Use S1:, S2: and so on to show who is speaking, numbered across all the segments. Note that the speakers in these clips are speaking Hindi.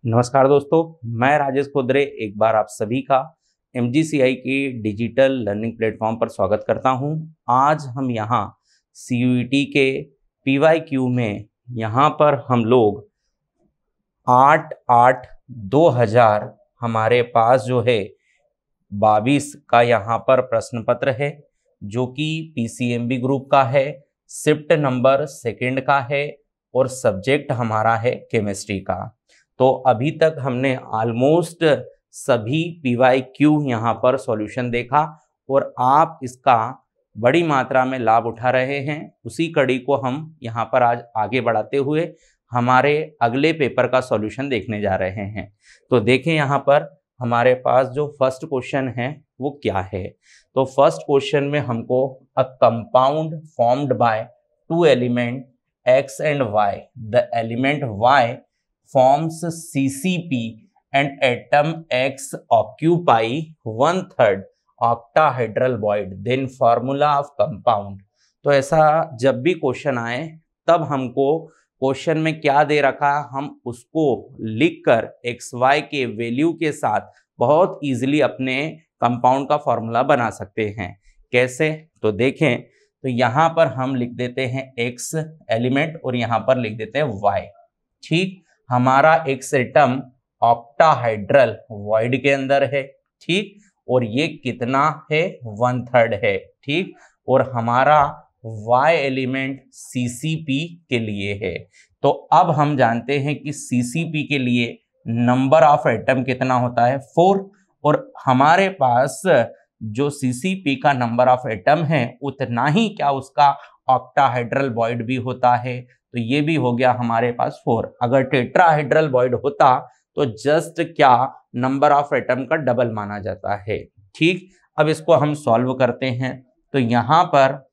S1: नमस्कार दोस्तों, मैं राजेश खोदरे एक बार आप सभी का MGCI के डिजिटल लर्निंग प्लेटफॉर्म पर स्वागत करता हूं। आज हम यहां CUET के PYQ में यहां पर हम लोग 8/8/2000 हमारे पास जो है 22 का यहाँ पर प्रश्न पत्र है जो कि PCMB ग्रुप का है, शिफ्ट नंबर सेकंड का है और सब्जेक्ट हमारा है केमिस्ट्री का। तो अभी तक हमने ऑलमोस्ट सभी PYQ यहाँ पर सॉल्यूशन देखा और आप इसका बड़ी मात्रा में लाभ उठा रहे हैं। उसी कड़ी को हम यहाँ पर आज आगे बढ़ाते हुए हमारे अगले पेपर का सॉल्यूशन देखने जा रहे हैं। तो देखें यहाँ पर हमारे पास जो फर्स्ट क्वेश्चन है वो क्या है। तो फर्स्ट क्वेश्चन में हमको a compound formed by two element X and Y, the element Y forms CCP and atom X occupy 1/3 octahedral void, then formula of compound। तो ऐसा जब भी क्वेश्चन आए तब हमको क्वेश्चन में क्या दे रखा है हम उसको लिखकर XY के वैल्यू के साथ बहुत इजीली अपने कंपाउंड का फॉर्मूला बना सकते हैं। कैसे? तो देखें, तो यहाँ पर हम लिख देते हैं X एलिमेंट और यहाँ पर लिख देते हैं Y। ठीक, हमारा X एटम ऑक्टाहाइड्रल वॉइड के अंदर है। ठीक, और ये कितना है? 1/3 है। ठीक, और हमारा Y एलिमेंट CCP के लिए है। तो अब हम जानते हैं कि CCP के लिए नंबर ऑफ एटम कितना होता है? 4। और हमारे पास जो CCP का नंबर ऑफ एटम है उतना ही क्या उसका ऑक्टाहाइड्रल वॉइड भी होता है। तो ये भी हो गया हमारे पास 4। अगर टेट्राहाइड्रल वॉइड होता तो जस्ट क्या नंबर ऑफ एटम का डबल माना जाता है। ठीक, अब इसको हम सॉल्व करते हैं। तो यहाँ पर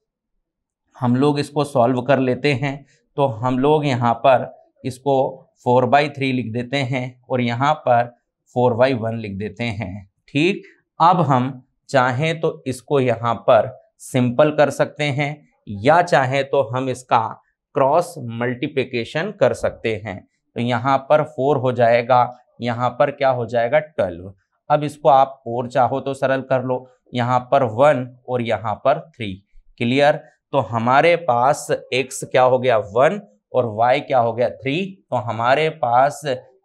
S1: हम लोग इसको सॉल्व कर लेते हैं। तो हम लोग यहाँ पर इसको 4/3 लिख देते हैं और यहाँ पर 4/1 लिख देते हैं। ठीक, अब हम चाहें तो इसको यहाँ पर सिंपल कर सकते हैं या चाहे तो हम इसका क्रॉस मल्टीप्लिकेशन कर सकते हैं। तो यहाँ पर 4 हो जाएगा, यहाँ पर क्या हो जाएगा? 12। अब इसको आप और चाहो तो सरल कर लो, यहाँ पर 1 और यहाँ पर 3। क्लियर? तो हमारे पास X क्या हो गया? 1 और Y क्या हो गया? 3। तो हमारे पास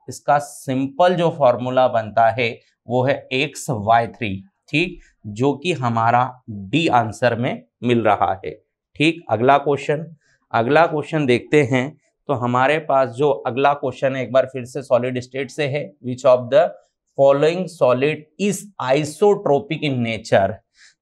S1: इसका सिंपल जो फॉर्मूला बनता है वो है XY3। ठीक, जो कि हमारा डी आंसर में मिल रहा है। ठीक, अगला क्वेश्चन देखते हैं। तो हमारे पास जो अगला क्वेश्चन है एक बार फिर से सॉलिड स्टेट से है। Which of the following solid is isotropic in nature.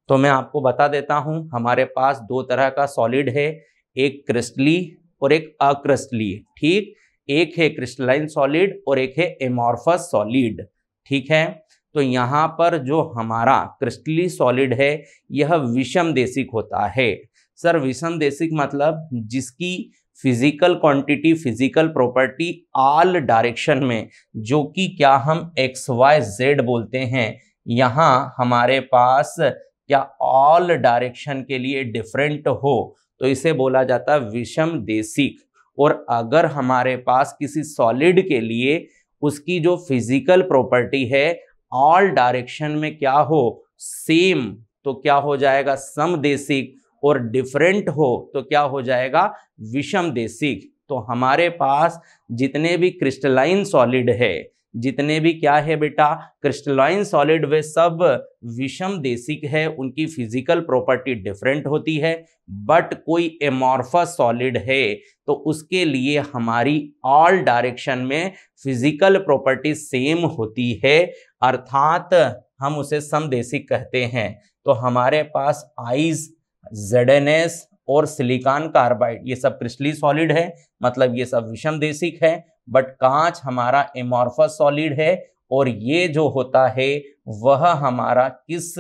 S1: तो मैं आपको बता देता हूं, हमारे पास दो तरह का सॉलिड है, एक क्रिस्टली और एक अक्रिस्टली। ठीक, एक है क्रिस्टलाइन सॉलिड और एक है एमॉर्फस सॉलिड। ठीक है, तो यहाँ पर जो हमारा क्रिस्टली सॉलिड है यह विषमदेशिक होता है। सर विषमदेशिक मतलब जिसकी physical quantity, physical property all direction में, जो कि क्या हम XYZ बोलते हैं, यहाँ हमारे पास क्या ऑल डायरेक्शन के लिए डिफरेंट हो तो इसे बोला जाता है विषमदेशिक। और अगर हमारे पास किसी सॉलिड के लिए उसकी जो फिजिकल प्रॉपर्टी है ऑल डायरेक्शन में क्या हो? सेम, तो क्या हो जाएगा? समदेशिक। और डिफरेंट हो तो क्या हो जाएगा? विषमदेशिक। तो हमारे पास जितने भी क्रिस्टलाइन सॉलिड है, जितने भी क्या है बेटा? क्रिस्टलाइन सॉलिड, वे सब विषमदेशिक है, उनकी फिजिकल प्रॉपर्टी डिफरेंट होती है। बट कोई एमॉर्फस सॉलिड है तो उसके लिए हमारी ऑल डायरेक्शन में फिजिकल प्रॉपर्टी सेम होती है, अर्थात हम उसे समदेशिक कहते हैं। तो हमारे पास आइस, ZnS और सिलिकॉन कार्बाइड ये सब क्रिस्टली सॉलिड है, मतलब ये सब विषमदेशिक है। बट कांच हमारा एमॉर्फस सॉलिड है और ये जो होता है वह हमारा किस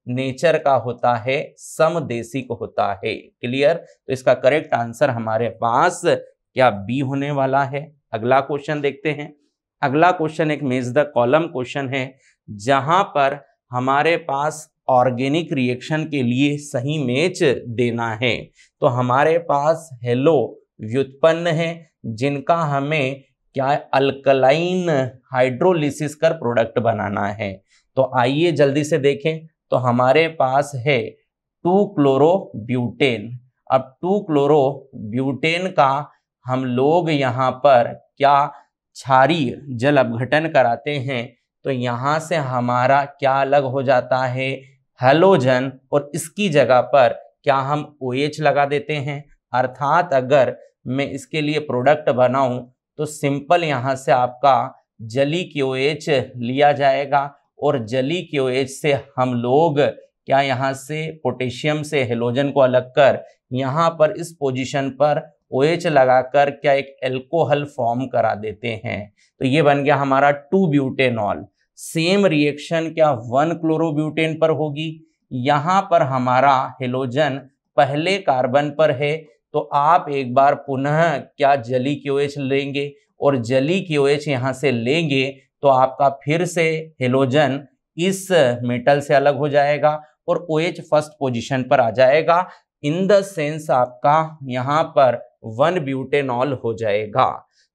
S1: नेचर का होता है? समदेशिक होता है। क्लियर? तो इसका करेक्ट आंसर हमारे पास क्या बी होने वाला है। अगला क्वेश्चन देखते हैं। अगला क्वेश्चन एक मेज द कॉलम क्वेश्चन है, जहां पर हमारे पास ऑर्गेनिक रिएक्शन के लिए सही मैच देना है। तो हमारे पास हेलो व्युत्पन्न है जिनका हमें क्या अल्कलाइन हाइड्रोलिसिस कर प्रोडक्ट बनाना है। तो आइए जल्दी से देखें। तो हमारे पास है 2-क्लोरोब्यूटेन। अब 2-क्लोरोब्यूटेन का हम लोग यहाँ पर क्या क्षारीय जल अपघटन कराते हैं, तो यहाँ से हमारा क्या अलग हो जाता है, हैलोजन, और इसकी जगह पर क्या हम OH लगा देते हैं। अर्थात अगर मैं इसके लिए प्रोडक्ट बनाऊं तो सिंपल यहाँ से आपका जली KOH लिया जाएगा और जली KOH से हम लोग क्या यहाँ से पोटेशियम से हेलोजन को अलग कर यहाँ पर इस पोजीशन पर OH लगाकर क्या एक एल्कोहल फॉर्म करा देते हैं। तो ये बन गया हमारा 2-ब्यूटेनॉल। सेम रिएक्शन क्या 1-क्लोरोब्यूटेन पर होगी। यहाँ पर हमारा हेलोजन पहले कार्बन पर है, तो आप एक बार पुनः क्या जली KOH लेंगे और जली KOH यहाँ से लेंगे तो आपका फिर से हेलोजन इस मेटल से अलग हो जाएगा और OH फर्स्ट पोजीशन पर आ जाएगा। इन द सेंस आपका यहाँ पर 1-ब्यूटेनॉल हो जाएगा।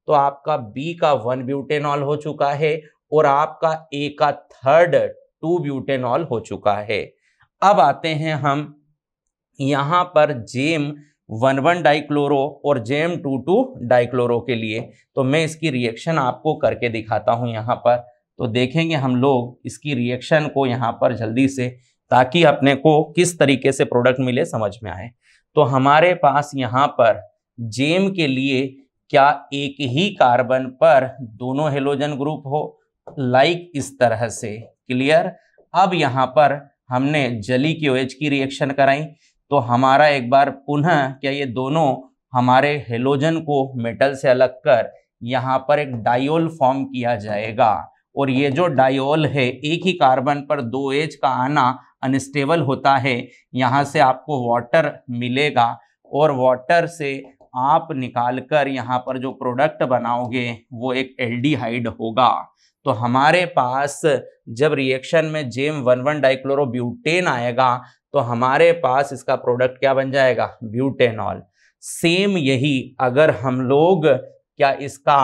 S1: तो आपका B का 1-ब्यूटेनॉल हो चुका है और आपका A का 2-ब्यूटेनॉल हो चुका है। अब आते हैं हम यहाँ पर जेम 1,1 डाइक्लोरो और जेम 2,2 डाइक्लोरो के लिए। तो मैं इसकी रिएक्शन आपको करके दिखाता हूँ यहाँ पर। तो देखेंगे हम लोग इसकी रिएक्शन को यहाँ पर जल्दी से, ताकि अपने को किस तरीके से प्रोडक्ट मिले समझ में आए। तो हमारे पास यहाँ पर जेम के लिए क्या एक ही कार्बन पर दोनों हेलोजन ग्रुप हो, लाइक इस तरह से। क्लियर। अब यहाँ पर हमने जली KOH की रिएक्शन कराई तो हमारा एक बार पुनः क्या ये दोनों हमारे हेलोजन को मेटल से अलग कर यहाँ पर एक डायोल फॉर्म किया जाएगा। और ये जो डायोल है, एक ही कार्बन पर 2H का आना अनस्टेबल होता है। यहाँ से आपको वाटर मिलेगा और वाटर से आप निकालकर यहाँ पर जो प्रोडक्ट बनाओगे वो एक एल्डिहाइड होगा। तो हमारे पास जब रिएक्शन में जेम 1,1 डाइक्लोरोब्यूटेन आएगा तो हमारे पास इसका प्रोडक्ट क्या बन जाएगा, ब्यूटेनॉल। सेम यही अगर हम लोग क्या इसका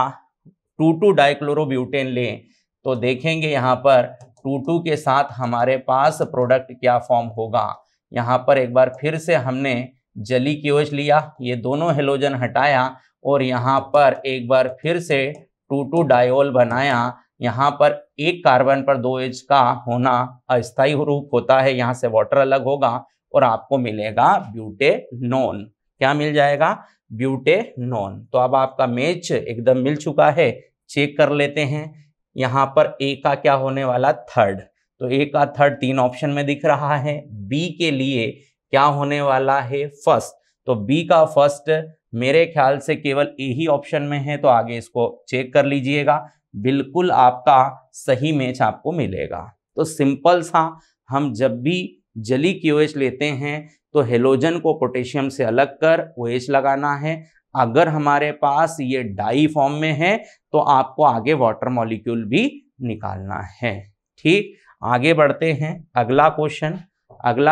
S1: 2,2 डाइक्लोरोब्यूटेन लें तो देखेंगे यहाँ पर 2,2 के साथ हमारे पास प्रोडक्ट क्या फॉर्म होगा। यहाँ पर एक बार फिर से हमने जली KOH लिया, ये दोनों हेलोजन हटाया और यहाँ पर एक बार फिर से 2,2 डायोल बनाया। यहाँ पर एक कार्बन पर 2H का होना अस्थायी रूप होता है, यहाँ से वाटर अलग होगा और आपको मिलेगा ब्यूटेनोन। क्या मिल जाएगा, ब्यूटेनोन। तो अब आपका मैच एकदम मिल चुका है। चेक कर लेते हैं। यहाँ पर A का क्या होने वाला, 3rd। तो A का 3rd 3 ऑप्शन में दिख रहा है। B के लिए क्या होने वाला है, 1st। तो B का 1st मेरे ख्याल से केवल A ही ऑप्शन में है, तो आगे इसको चेक कर लीजिएगा। बिल्कुल आपका सही मैच आपको मिलेगा। तो सिंपल सा, हम जब भी जली KOH लेते हैं तो हेलोजन को पोटेशियम से अलग कर OH लगाना है। अगर हमारे पास ये डाई फॉर्म में है तो आपको आगे वाटर मॉलिक्यूल भी निकालना है। ठीक, आगे बढ़ते हैं। अगला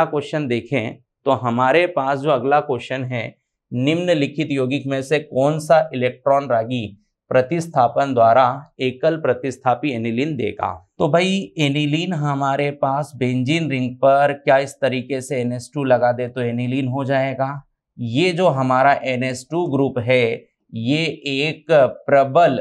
S1: क्वेश्चन देखें तो हमारे पास जो अगला क्वेश्चन है, निम्नलिखित यौगिक में से कौन सा इलेक्ट्रॉन रागी प्रतिस्थापन द्वारा एकल प्रतिस्थापी एनिलीन देगा। तो भाई एनिलीन हमारे पास बेंजीन रिंग पर क्या इस तरीके से NH2 लगा दे तो एनिलीन हो जाएगा। ये जो हमारा NH2 ग्रुप है ये एक प्रबल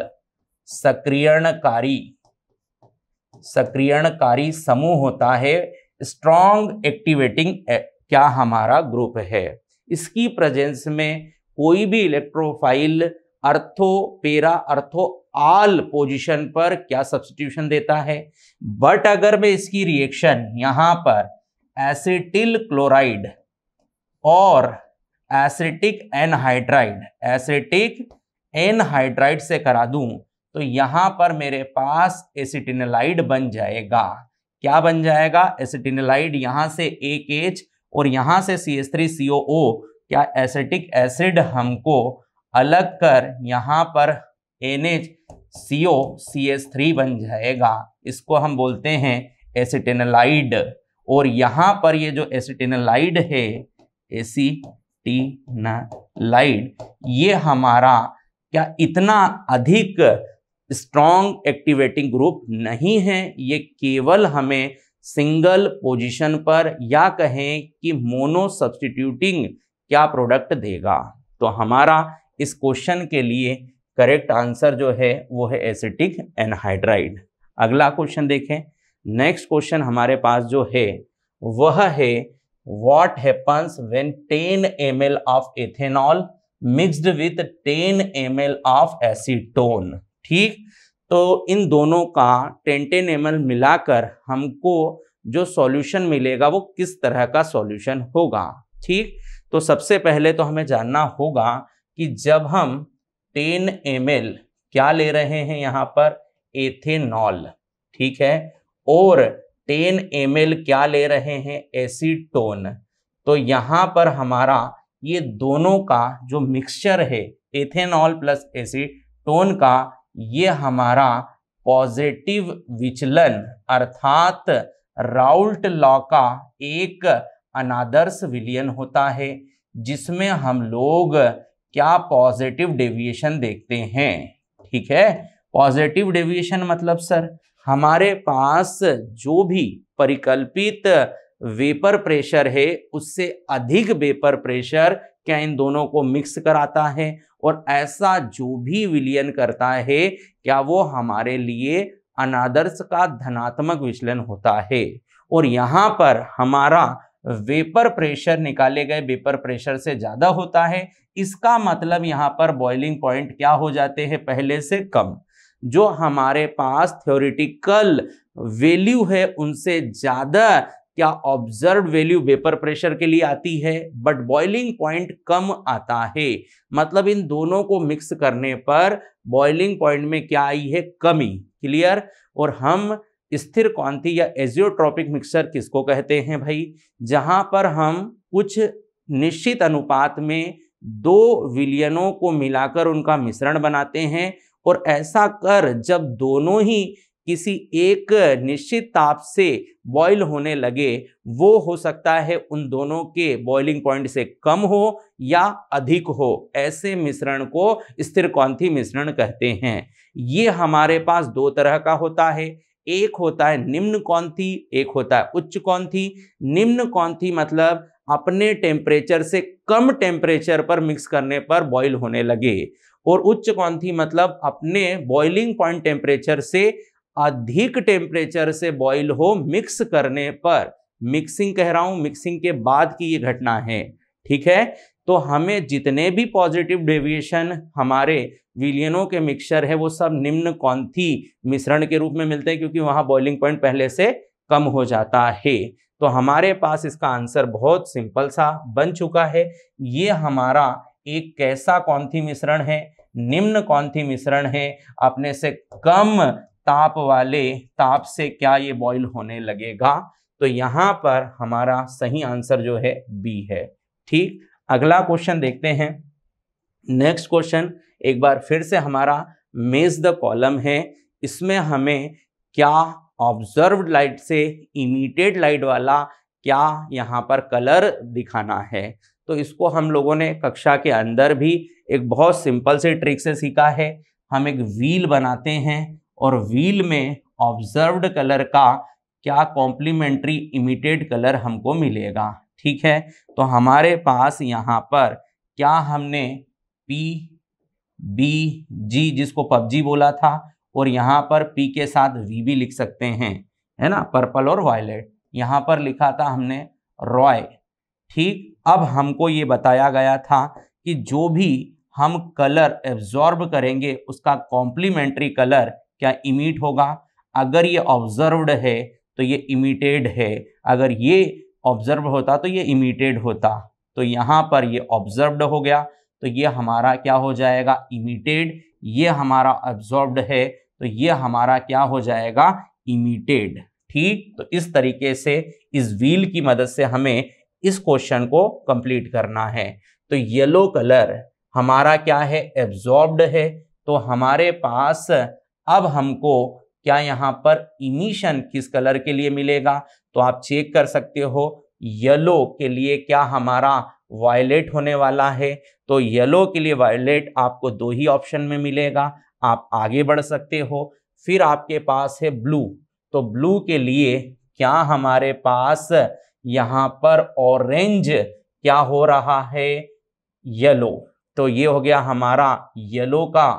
S1: सक्रियणकारी समूह होता है। स्ट्रॉन्ग एक्टिवेटिंग क्या हमारा ग्रुप है। इसकी प्रेजेंस में कोई भी इलेक्ट्रोफाइल अर्थो पेरा अर्थो आल पोजीशन पर क्या सब्स्टिट्यूशन देता है। बट अगर मैं इसकी रिएक्शन यहां पर एसिटिल क्लोराइड और एसिटिक एनहाइड्राइड से करा दूं तो यहां पर मेरे पास एसिटिनलाइड बन जाएगा। क्या बन जाएगा, एसिटिनलाइड। यहां से एक H और यहां से CH3COO क्या एसिटिक एसिड हमको अलग कर यहाँ पर NHCO CH3 बन जाएगा। इसको हम बोलते हैं एसिटिनलाइड। और यहाँ पर ये जो एसिटिनलाइड है, एसिटिनलाइड, ये हमारा क्या इतना अधिक स्ट्रॉन्ग एक्टिवेटिंग ग्रुप नहीं है, ये केवल हमें सिंगल पोजीशन पर या कहें कि मोनो सब्स्टिट्यूटिंग क्या प्रोडक्ट देगा। तो हमारा इस क्वेश्चन के लिए करेक्ट आंसर जो है वो है एसिटिक एनहाइड्राइड। अगला क्वेश्चन देखें। नेक्स्ट क्वेश्चन हमारे पास जो है वह है what happens when 10 ml of ethanol mixed with 10 ml of acetone. ठीक, तो इन दोनों का 10 ml मिलाकर हमको जो सॉल्यूशन मिलेगा वो किस तरह का सॉल्यूशन होगा। ठीक, तो सबसे पहले तो हमें जानना होगा कि जब हम 10 ml क्या ले रहे हैं यहाँ पर एथेनॉल, ठीक है, और 10 ml क्या ले रहे हैं एसीटोन, तो यहाँ पर हमारा ये दोनों का जो मिक्सचर है एथेनॉल प्लस एसीटोन का, ये हमारा पॉजिटिव विचलन अर्थात राउल्ट लॉ का एक अनादर्श विलयन होता है, जिसमें हम लोग क्या पॉजिटिव डेविएशन देखते हैं। ठीक है, पॉजिटिव डेविएशन मतलब सर हमारे पास जो भी परिकल्पित वेपर प्रेशर है उससे अधिक वेपर प्रेशर क्या इन दोनों को मिक्स कराता है, और ऐसा जो भी विलयन करता है क्या वो हमारे लिए अनादर्श का धनात्मक विचलन होता है। और यहाँ पर हमारा वेपर प्रेशर निकाले गए वेपर प्रेशर से ज्यादा होता है, इसका मतलब यहाँ पर बॉइलिंग पॉइंट क्या हो जाते हैं पहले से कम। जो हमारे पास थ्योरेटिकल वैल्यू है उनसे ज्यादा क्या ऑब्जर्व वैल्यू वेपर प्रेशर के लिए आती है, बट बॉइलिंग पॉइंट कम आता है। मतलब इन दोनों को मिक्स करने पर बॉइलिंग पॉइंट में क्या आई है, कमी। क्लियर। और हम स्थिर क्वांति या एजियोट्रॉपिक मिक्सचर किसको कहते हैं भाई, जहां पर हम कुछ निश्चित अनुपात में दो विलयनों को मिलाकर उनका मिश्रण बनाते हैं, और ऐसा कर जब दोनों ही किसी एक निश्चित ताप से बॉईल होने लगे, वो हो सकता है उन दोनों के बॉइलिंग पॉइंट से कम हो या अधिक हो, ऐसे मिश्रण को स्थिर क्वांति मिश्रण कहते हैं। ये हमारे पास दो तरह का होता है, एक होता है निम्न क्वांति, एक होता है उच्च क्वांति। निम्न क्वांति मतलब अपने टेम्परेचर से कम टेम्परेचर पर मिक्स करने पर बॉईल होने लगे, और उच्च क्वांति मतलब अपने बॉइलिंग पॉइंट टेम्परेचर से अधिक टेम्परेचर से बॉईल हो मिक्स करने पर। मिक्सिंग कह रहा हूं, मिक्सिंग के बाद की ये घटना है। ठीक है, तो हमें जितने भी पॉजिटिव डेविएशन हमारे विलयनों के मिक्सचर है वो सब निम्न क्वांति मिश्रण के रूप में मिलते हैं, क्योंकि वहां बॉइलिंग पॉइंट पहले से कम हो जाता है। तो हमारे पास इसका आंसर बहुत सिंपल सा बन चुका है। ये हमारा एक कैसा क्वांति मिश्रण है, निम्न क्वांति मिश्रण है। अपने से कम ताप वाले ताप से क्या ये बॉईल होने लगेगा। तो यहां पर हमारा सही आंसर जो है बी है। ठीक, अगला क्वेश्चन देखते हैं। नेक्स्ट क्वेश्चन एक बार फिर से हमारा मेज द कॉलम है। इसमें हमें क्या ऑब्जर्व्ड लाइट से इमिटेड लाइट वाला क्या यहाँ पर कलर दिखाना है। तो इसको हम लोगों ने कक्षा के अंदर भी एक बहुत सिंपल से ट्रिक से सीखा है। हम एक व्हील बनाते हैं और व्हील में ऑब्जर्व्ड कलर का क्या कॉम्प्लीमेंट्री इमिटेड कलर हमको मिलेगा। ठीक है, तो हमारे पास यहाँ पर क्या हमने पी बी जी जिसको पबजी बोला था, और यहाँ पर पी के साथ वी भी लिख सकते हैं, है ना, पर्पल और वायलेट। यहाँ पर लिखा था हमने रॉय। ठीक, अब हमको ये बताया गया था कि जो भी हम कलर एब्जॉर्ब करेंगे उसका कॉम्प्लीमेंट्री कलर क्या इमिट होगा। अगर ये ऑब्जर्व्ड है तो ये इमिटेड है, अगर ये ऑब्जर्व होता तो ये इमिटेड होता। तो यहाँ पर ये ऑब्जर्व्ड हो गया, तो ये हमारा क्या हो जाएगा, इमिटेड। ये हमारा ऑब्जर्व्ड है तो ये हमारा क्या हो जाएगा, इमिटेड। ठीक, तो इस तरीके से इस व्हील की मदद से हमें इस क्वेश्चन को कंप्लीट करना है। तो येलो कलर हमारा क्या है, एब्जॉर्ब्ड है। तो हमारे पास अब हमको क्या यहाँ पर इमिशन किस कलर के लिए मिलेगा, तो आप चेक कर सकते हो। येलो के लिए क्या हमारा वायलेट होने वाला है, तो येलो के लिए वायलेट आपको दो ही ऑप्शन में मिलेगा। आप आगे बढ़ सकते हो। फिर आपके पास है ब्लू, तो ब्लू के लिए क्या हमारे पास यहाँ पर ऑरेंज क्या हो रहा है, येलो, तो ये हो गया हमारा येलो का,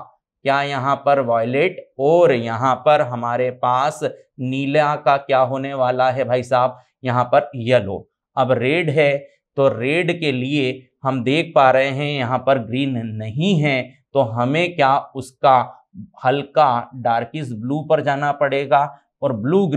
S1: क्या यहाँ पर वॉयलेट, और यहाँ पर हमारे पास नीला का क्या होने वाला है भाई साहब, यहाँ पर येलो। अब रेड है, तो रेड के लिए हम देख पा रहे हैं यहाँ पर ग्रीन नहीं है, तो हमें क्या उसका हल्का डार्किश ब्लू पर जाना पड़ेगा। और ब्लू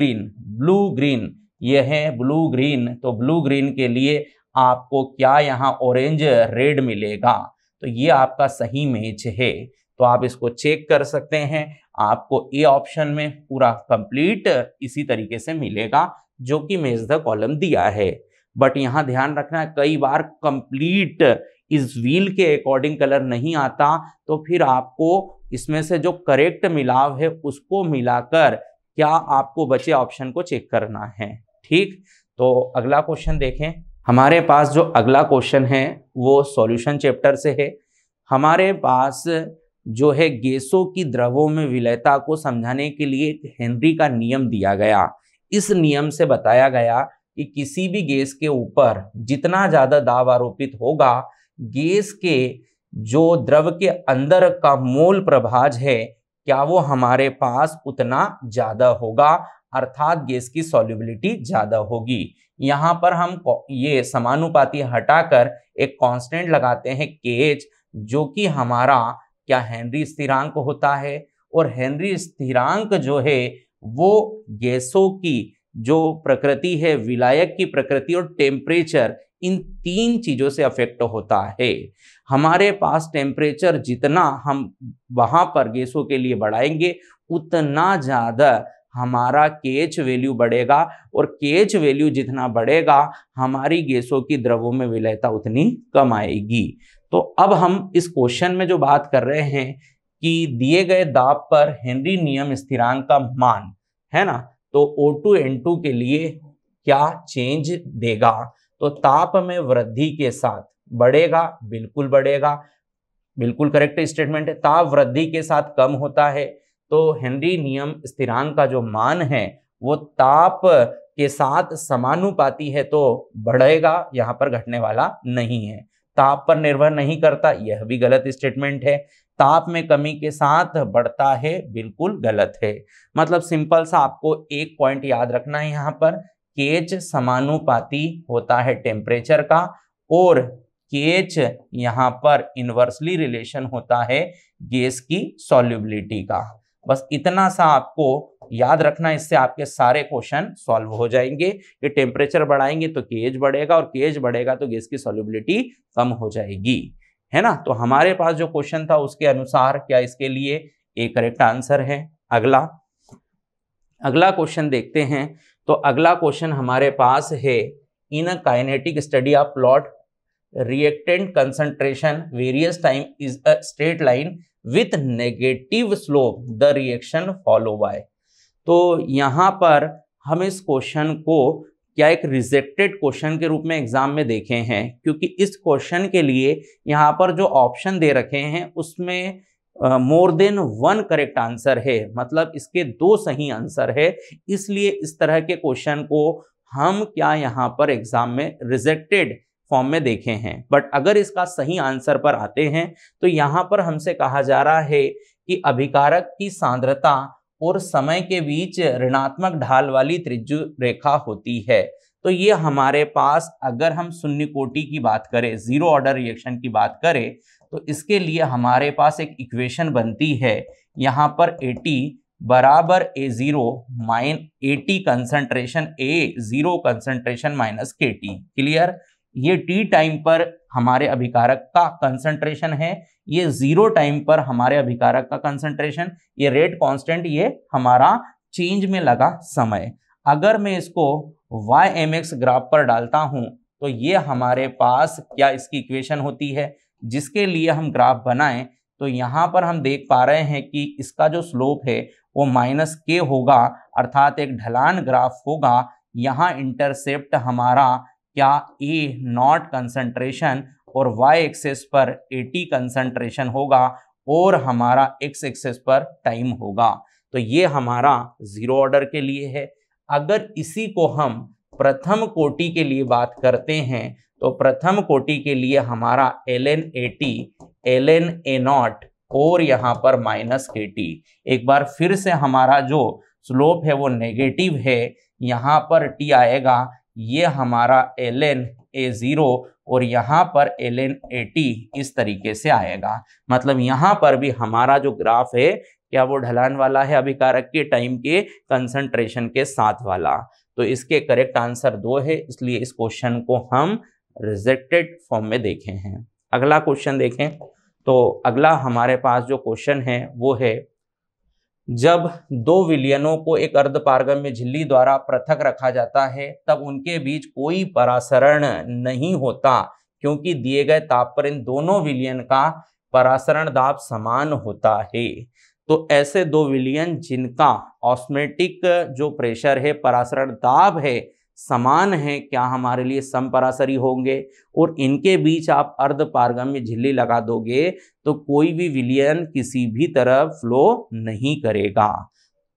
S1: ग्रीन ये है ब्लू ग्रीन, तो ब्लू ग्रीन के लिए आपको क्या यहाँ ऑरेंज रेड मिलेगा, तो ये आपका सही मैच है। तो आप इसको चेक कर सकते हैं, आपको ए ऑप्शन में पूरा कंप्लीट इसी तरीके से मिलेगा जो कि मैच द कॉलम दिया है। बट यहाँ ध्यान रखना है, कई बार कंप्लीट इस व्हील के अकॉर्डिंग कलर नहीं आता, तो फिर आपको इसमें से जो करेक्ट मिलाव है उसको मिलाकर क्या आपको बचे ऑप्शन को चेक करना है। ठीक, तो अगला क्वेश्चन देखें। हमारे पास जो अगला क्वेश्चन है वो सॉल्यूशन चैप्टर से है। हमारे पास जो है गैसों की द्रवों में विलयता को समझाने के लिए हेनरी का नियम दिया गया। इस नियम से बताया गया कि किसी भी गैस के ऊपर जितना ज्यादा दाब आरोपित होगा, गैस के जो द्रव के अंदर का मोल प्रभाज है क्या वो हमारे पास उतना ज्यादा होगा, अर्थात गैस की सॉल्युबिलिटी ज्यादा होगी। यहाँ पर हम ये समानुपाती हटाकर एक कांस्टेंट लगाते हैं KH, जो कि हमारा क्या हेनरी स्थिरांक होता है। और हेनरी स्थिरांक जो है वो गैसों की जो प्रकृति है, विलायक की प्रकृति और टेम्परेचर, इन तीन चीजों से अफेक्ट होता है। हमारे पास टेम्परेचर जितना हम वहां पर गैसों के लिए बढ़ाएंगे उतना ज्यादा हमारा KH वैल्यू बढ़ेगा, और KH वैल्यू जितना बढ़ेगा हमारी गैसों की द्रवों में विलयता उतनी कम आएगी। तो अब हम इस क्वेश्चन में जो बात कर रहे हैं कि दिए गए दाब पर हेनरी नियम स्थिरांक का मान है ना, तो O2 N2 के लिए क्या चेंज देगा, तो ताप में वृद्धि के साथ बढ़ेगा, बिल्कुल बढ़ेगा, बिल्कुल करेक्ट स्टेटमेंट है। ताप वृद्धि के साथ कम होता है, तो हेनरी नियम स्थिरांक का जो मान है वो ताप के साथ समानुपाती है, तो बढ़ेगा, यहाँ पर घटने वाला नहीं है। ताप पर निर्भर नहीं करता, यह भी गलत स्टेटमेंट है। ताप में कमी के साथ बढ़ता है, बिल्कुल गलत है। मतलब सिंपल सा आपको एक पॉइंट याद रखना है, यहाँ पर KH समानुपाती होता है टेम्परेचर का, और KH यहाँ पर इनवर्सली रिलेशन होता है गैस की सॉल्युबिलिटी का। बस इतना सा आपको याद रखना, इससे आपके सारे क्वेश्चन सॉल्व हो जाएंगे कि टेम्परेचर बढ़ाएंगे तो KH बढ़ेगा, और KH बढ़ेगा तो गैस की सॉल्युबिलिटी कम हो जाएगी, है ना। तो हमारे पास जो क्वेश्चन था उसके अनुसार क्या इसके लिए एक करेक्ट आंसर है। अगला क्वेश्चन देखते हैं। तो अगला क्वेश्चन हमारे पास है, in a kinetic study of plot reactant concentration various time is a straight line with negative slope, the reaction follow by. तो यहाँ पर हम इस क्वेश्चन को क्या एक रिजेक्टेड क्वेश्चन के रूप में एग्जाम में देखे हैं, क्योंकि इस क्वेश्चन के लिए यहाँ पर जो ऑप्शन दे रखे हैं उसमें more than one correct answer है, मतलब इसके दो सही आंसर है। इसलिए इस तरह के क्वेश्चन को हम क्या यहाँ पर एग्जाम में रिजेक्टेड फॉर्म में देखे हैं। बट अगर इसका सही आंसर पर आते हैं तो यहाँ पर हमसे कहा जा रहा है कि अभिकारक की सांद्रता और समय के बीच ऋणात्मक ढाल वाली त्रिज्यू रेखा होती है। तो ये हमारे पास, अगर हम शून्य कोटि की बात करें, जीरो ऑर्डर रिएक्शन की बात करें, तो इसके लिए हमारे पास एक इक्वेशन बनती है यहाँ पर AT बराबर A0 mine AT concentration A0 concentration minus KT। Clear, ये T टाइम पर हमारे अभिकारक का कंसंट्रेशन है, ये 0 टाइम पर हमारे अभिकारक का कंसंट्रेशन, ये रेट कांस्टेंट, ये हमारा चेंज में लगा समय। अगर मैं इसको YMX ग्राफ पर डालता हूं तो ये हमारे पास क्या इसकी इक्वेशन होती है, जिसके लिए हम ग्राफ बनाएं तो यहाँ पर हम देख पा रहे हैं कि इसका जो स्लोप है वो -K होगा, अर्थात एक ढलान ग्राफ होगा। यहाँ इंटरसेप्ट हमारा क्या A0 कंसंट्रेशन और Y एक्सेस पर AT कंसंट्रेशन होगा, और हमारा एक्स एक्सेस पर टाइम होगा। तो ये हमारा जीरो ऑर्डर के लिए है। अगर इसी को हम प्रथम कोटि के लिए बात करते हैं तो प्रथम कोटि के लिए हमारा ln AT ln A0 और यहाँ पर माइनस KT। एक बार फिर से हमारा जो स्लोप है वो नेगेटिव है, यहाँ पर t आएगा, ये हमारा ln A0 और यहाँ पर ln AT इस तरीके से आएगा। मतलब यहाँ पर भी हमारा जो ग्राफ है क्या वो ढलान वाला है अभिकारक के टाइम के कंसंट्रेशन के साथ वाला। तो इसके करेक्ट आंसर 2 है, इसलिए इस क्वेश्चन को हम रिजेक्टेड फॉर्म में देखे हैं। अगला क्वेश्चन देखें तो अगला हमारे पास जो क्वेश्चन है वो है, जब दो विलयनों को एक अर्धपारगम्य झिल्ली द्वारा पृथक रखा जाता है तब उनके बीच कोई परासरण नहीं होता, क्योंकि दिए गए ताप पर इन दोनों विलयन का परासरण दाब समान होता है। तो ऐसे दो विलयन जिनका ऑस्मोटिक जो प्रेशर है, परासरण दाब है, समान है, क्या हमारे लिए समपरासरी होंगे। और इनके बीच आप अर्धपारगम्य झिल्ली लगा दोगे तो कोई भी विलयन किसी भी तरह फ्लो नहीं करेगा।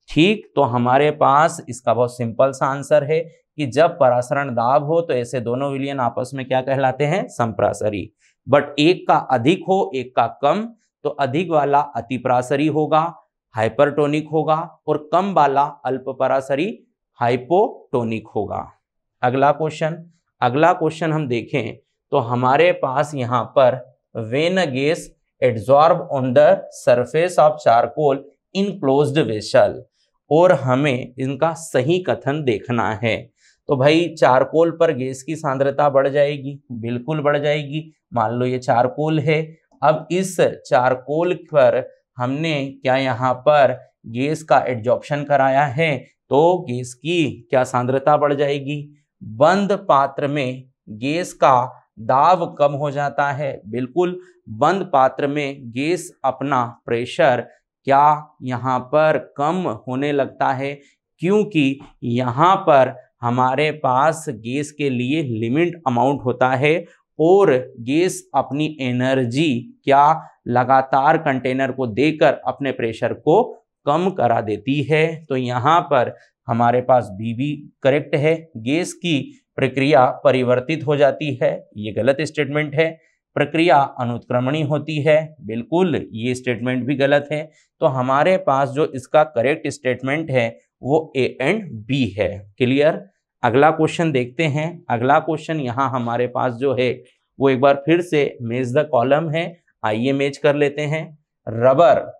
S1: ठीक, तो हमारे पास इसका बहुत सिंपल सा आंसर है कि जब परासरण दाब हो तो ऐसे दोनों विलयन आपस में क्या कहलाते हैं, समपरासरी। बट एक का अधिक हो एक का कम, तो अधिक वाला अतिपरासरी होगा, हाइपरटोनिक होगा, और कम वाला अल्पपरासरी हाइपोटोनिक होगा। अगला क्वेश्चन हम देखें तो हमारे पास यहाँ पर when gas adsorb on the surface of charcoal in closed vessel, और हमें इनका सही कथन देखना है। तो भाई चारकोल पर गैस की सांद्रता बढ़ जाएगी, बिल्कुल बढ़ जाएगी। मान लो ये चारकोल है, अब इस चारकोल पर हमने क्या यहाँ पर गैस का एड्जॉर्प्शन कराया है तो गैस की क्या सांद्रता बढ़ जाएगी। बंद पात्र में गैस का दाब कम हो जाता है, बिल्कुल। बंद पात्र में गैस अपना प्रेशर क्या यहाँ पर कम होने लगता है, क्योंकि यहाँ पर हमारे पास गैस के लिए लिमिट अमाउंट होता है और गैस अपनी एनर्जी क्या लगातार कंटेनर को देकर अपने प्रेशर को कम करा देती है। तो यहाँ पर हमारे पास बी भी करेक्ट है, गैस की प्रक्रिया परिवर्तित हो जाती है, ये गलत स्टेटमेंट है। प्रक्रिया अनुत्क्रमणी होती है, बिल्कुल ये स्टेटमेंट भी गलत है। तो हमारे पास जो इसका करेक्ट स्टेटमेंट है वो ए एंड बी है। क्लियर। अगला क्वेश्चन देखते हैं। अगला क्वेश्चन यहाँ हमारे पास जो है वो एक बार फिर से मेज द कॉलम है, आइए मेज कर लेते हैं। रबर,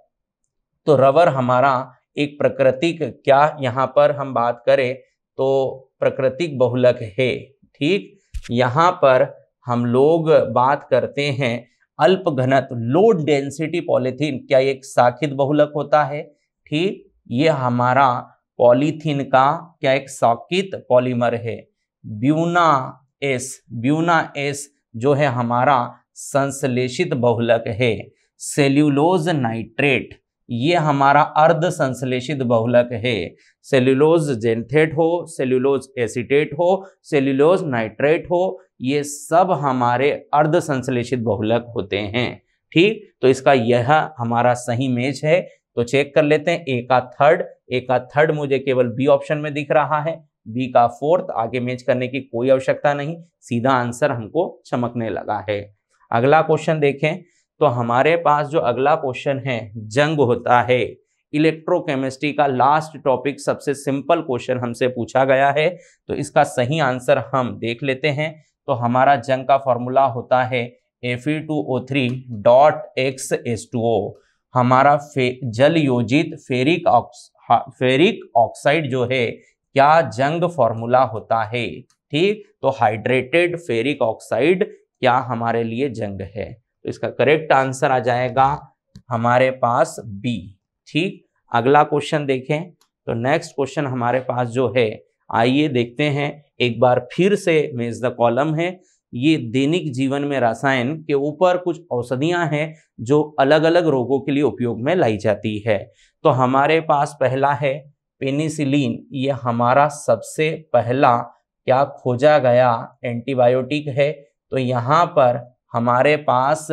S1: तो रबर हमारा एक प्राकृतिक, क्या यहाँ पर हम बात करें तो प्राकृतिक बहुलक है। ठीक, यहाँ पर हम लोग बात करते हैं अल्प घनत्व लो डेंसिटी पॉलीथीन, क्या एक शाखित बहुलक होता है। ठीक, ये हमारा पॉलीथीन का क्या एक शाखित पॉलीमर है। ब्यूना एस जो है हमारा संश्लेषित बहुलक है। सेल्यूलोज नाइट्रेट ये हमारा अर्ध संश्लेषित बहुलक है। सेल्यूलोज जेंथेट हो, सेल्यूलोज एसीटेट हो, सेल्यूलोज नाइट्रेट हो, ये सब हमारे अर्ध संश्लेषित बहुलक होते हैं। ठीक, तो इसका यह हमारा सही मेच है। तो चेक कर लेते हैं। ए का थर्ड मुझे केवल बी ऑप्शन में दिख रहा है, बी का फोर्थ, आगे मैच करने की कोई आवश्यकता नहीं, सीधा आंसर हमको चमकने लगा है। अगला क्वेश्चन देखें तो हमारे पास जो अगला क्वेश्चन है जंग होता है। इलेक्ट्रोकेमिस्ट्री का लास्ट टॉपिक, सबसे सिंपल क्वेश्चन हमसे पूछा गया है, तो इसका सही आंसर हम देख लेते हैं। तो हमारा जंग का फॉर्मूला होता है Fe2O3.X हमारा जल योजित फेरिक ऑक्साइड जो है क्या जंग फॉर्मूला होता है। ठीक, तो हाइड्रेटेड फेरिक ऑक्साइड क्या हमारे लिए जंग है। तो इसका करेक्ट आंसर आ जाएगा हमारे पास बी। ठीक, अगला क्वेश्चन देखें तो नेक्स्ट क्वेश्चन हमारे पास जो है, आइए देखते हैं। एक बार फिर से मेज द कॉलम है। ये दैनिक जीवन में रसायन के ऊपर कुछ औषधियां हैं जो अलग अलग रोगों के लिए उपयोग में लाई जाती है। तो हमारे पास पहला है पेनिसिलिन, ये हमारा सबसे पहला क्या खोजा गया एंटीबायोटिक है। तो यहाँ पर हमारे पास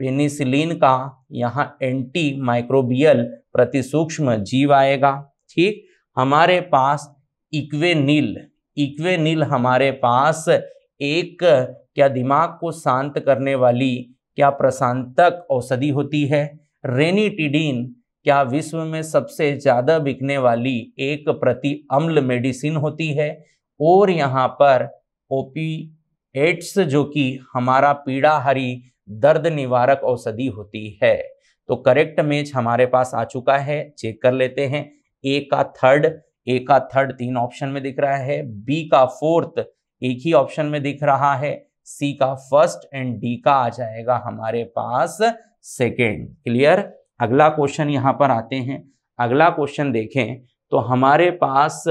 S1: पेनिसिलिन का यहाँ एंटी माइक्रोबियल प्रतिसूक्ष्म जीव आएगा। ठीक, हमारे पास इक्वेनिल हमारे पास एक क्या दिमाग को शांत करने वाली क्या प्रशांतक औषधि होती है। रेनिटिडीन क्या विश्व में सबसे ज्यादा बिकने वाली एक प्रति अम्ल मेडिसिन होती है। और यहाँ पर ओपिएट्स जो कि हमारा पीड़ाहारी दर्द निवारक औषधि होती है। तो करेक्ट मैच हमारे पास आ चुका है, चेक कर लेते हैं। ए का थर्ड 3 ऑप्शन में दिख रहा है, बी का 4th एक ही ऑप्शन में दिख रहा है, सी का 1st एंड डी का आ जाएगा हमारे पास 2nd। क्लियर। अगला क्वेश्चन यहाँ पर आते हैं। अगला क्वेश्चन देखें तो हमारे पास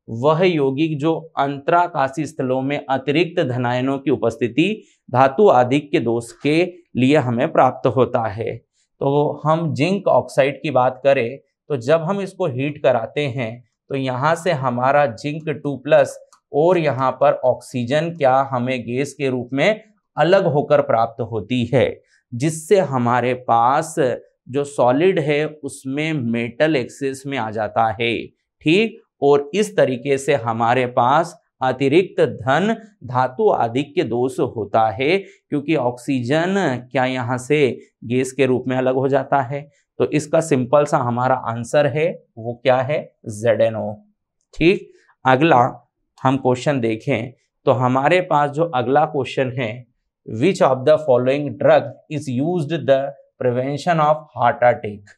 S1: वह यौगिक जो अंतराकाशी स्थलों में अतिरिक्त धनायनों की उपस्थिति धातु आधिक्य दोष के लिए हमें प्राप्त होता है। तो हम जिंक ऑक्साइड की बात करें तो जब हम इसको हीट कराते हैं तो यहाँ से हमारा जिंक 2+ और यहाँ पर ऑक्सीजन क्या हमें गैस के रूप में अलग होकर प्राप्त होती है, जिससे हमारे पास जो सॉलिड है उसमें मेटल एक्सेस में आ जाता है। ठीक, और इस तरीके से हमारे पास अतिरिक्त धन धातु आधिक्य दोष होता है, क्योंकि ऑक्सीजन क्या यहाँ से गैस के रूप में अलग हो जाता है। तो इसका सिंपल सा हमारा आंसर है वो क्या है, ZNO। ठीक, अगला हम क्वेश्चन देखें तो हमारे पास जो अगला क्वेश्चन है, which of the following drug is used the prevention of heart attack.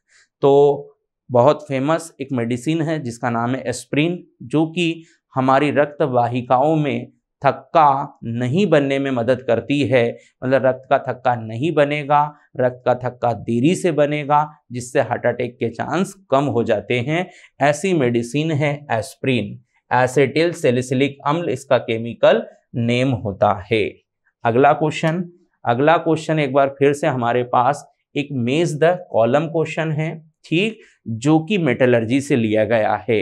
S1: तो बहुत फेमस एक मेडिसिन है जिसका नाम है एस्प्रिन, जो कि हमारी रक्त वाहिकाओं में थक्का नहीं बनने में मदद करती है। मतलब रक्त का थक्का नहीं बनेगा, रक्त का थक्का देरी से बनेगा, जिससे हार्ट अटैक के चांस कम हो जाते हैं। ऐसी मेडिसिन है एस्प्रिन। एसिटिल सैलिसिलिक अम्ल इसका केमिकल नेम होता है। अगला क्वेश्चन एक बार फिर से हमारे पास एक मेज द कॉलम क्वेश्चन है। ठीक, जो कि मेटलर्जी से लिया गया है।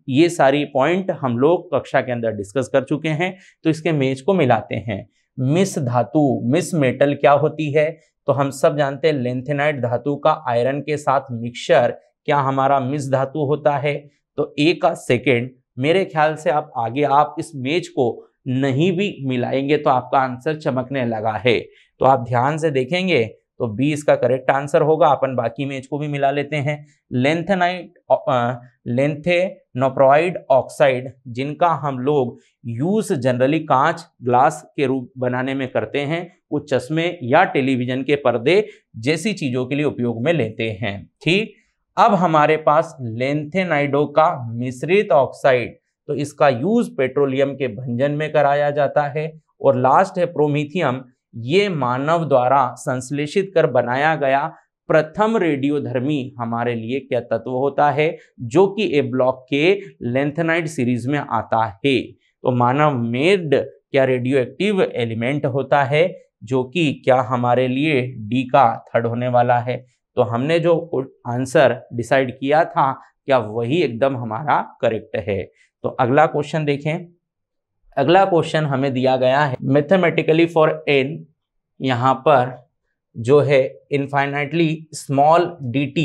S1: ये सारी पॉइंट हम लोग कक्षा के अंदर डिस्कस कर चुके हैं, तो इसके मेज को मिलाते हैं। मिस धातु, मिस मेटल क्या होती है, तो हम सब जानते हैं लेंथेनाइट धातु का आयरन के साथ मिक्सचर क्या हमारा मिस धातु होता है। तो ए का 2nd, मेरे ख्याल से आप इस मेज को नहीं भी मिलाएंगे तो आपका आंसर चमकने लगा है। तो आप ध्यान से देखेंगे तो बी इसका करेक्ट आंसर होगा। अपन बाकी मेज को भी मिला लेते हैं। लेंथेनोप्रोइड ऑक्साइड, जिनका हम लोग यूज जनरली कांच ग्लास के रूप बनाने में करते हैं, कुछ चश्मे या टेलीविजन के पर्दे जैसी चीजों के लिए उपयोग में लेते हैं। ठीक, अब हमारे पास लेंथेनाइडो का मिश्रित ऑक्साइड, तो इसका यूज पेट्रोलियम के भंजन में कराया जाता है। और लास्ट है प्रोमीथियम, ये मानव द्वारा संश्लेषित कर बनाया गया प्रथम रेडियोधर्मी हमारे लिए क्या तत्व होता है, जो कि ए ब्लॉक के लेंथेनाइड सीरीज में आता है। तो मानव मेड क्या रेडियो एक्टिव एलिमेंट होता है, जो कि क्या हमारे लिए डी का 3rd होने वाला है। तो हमने जो आंसर डिसाइड किया था क्या वही एकदम हमारा करेक्ट है। तो अगला क्वेश्चन देखें। अगला क्वेश्चन हमें दिया गया है मैथमेटिकली फॉर n, यहाँ पर जो है infinitely small dt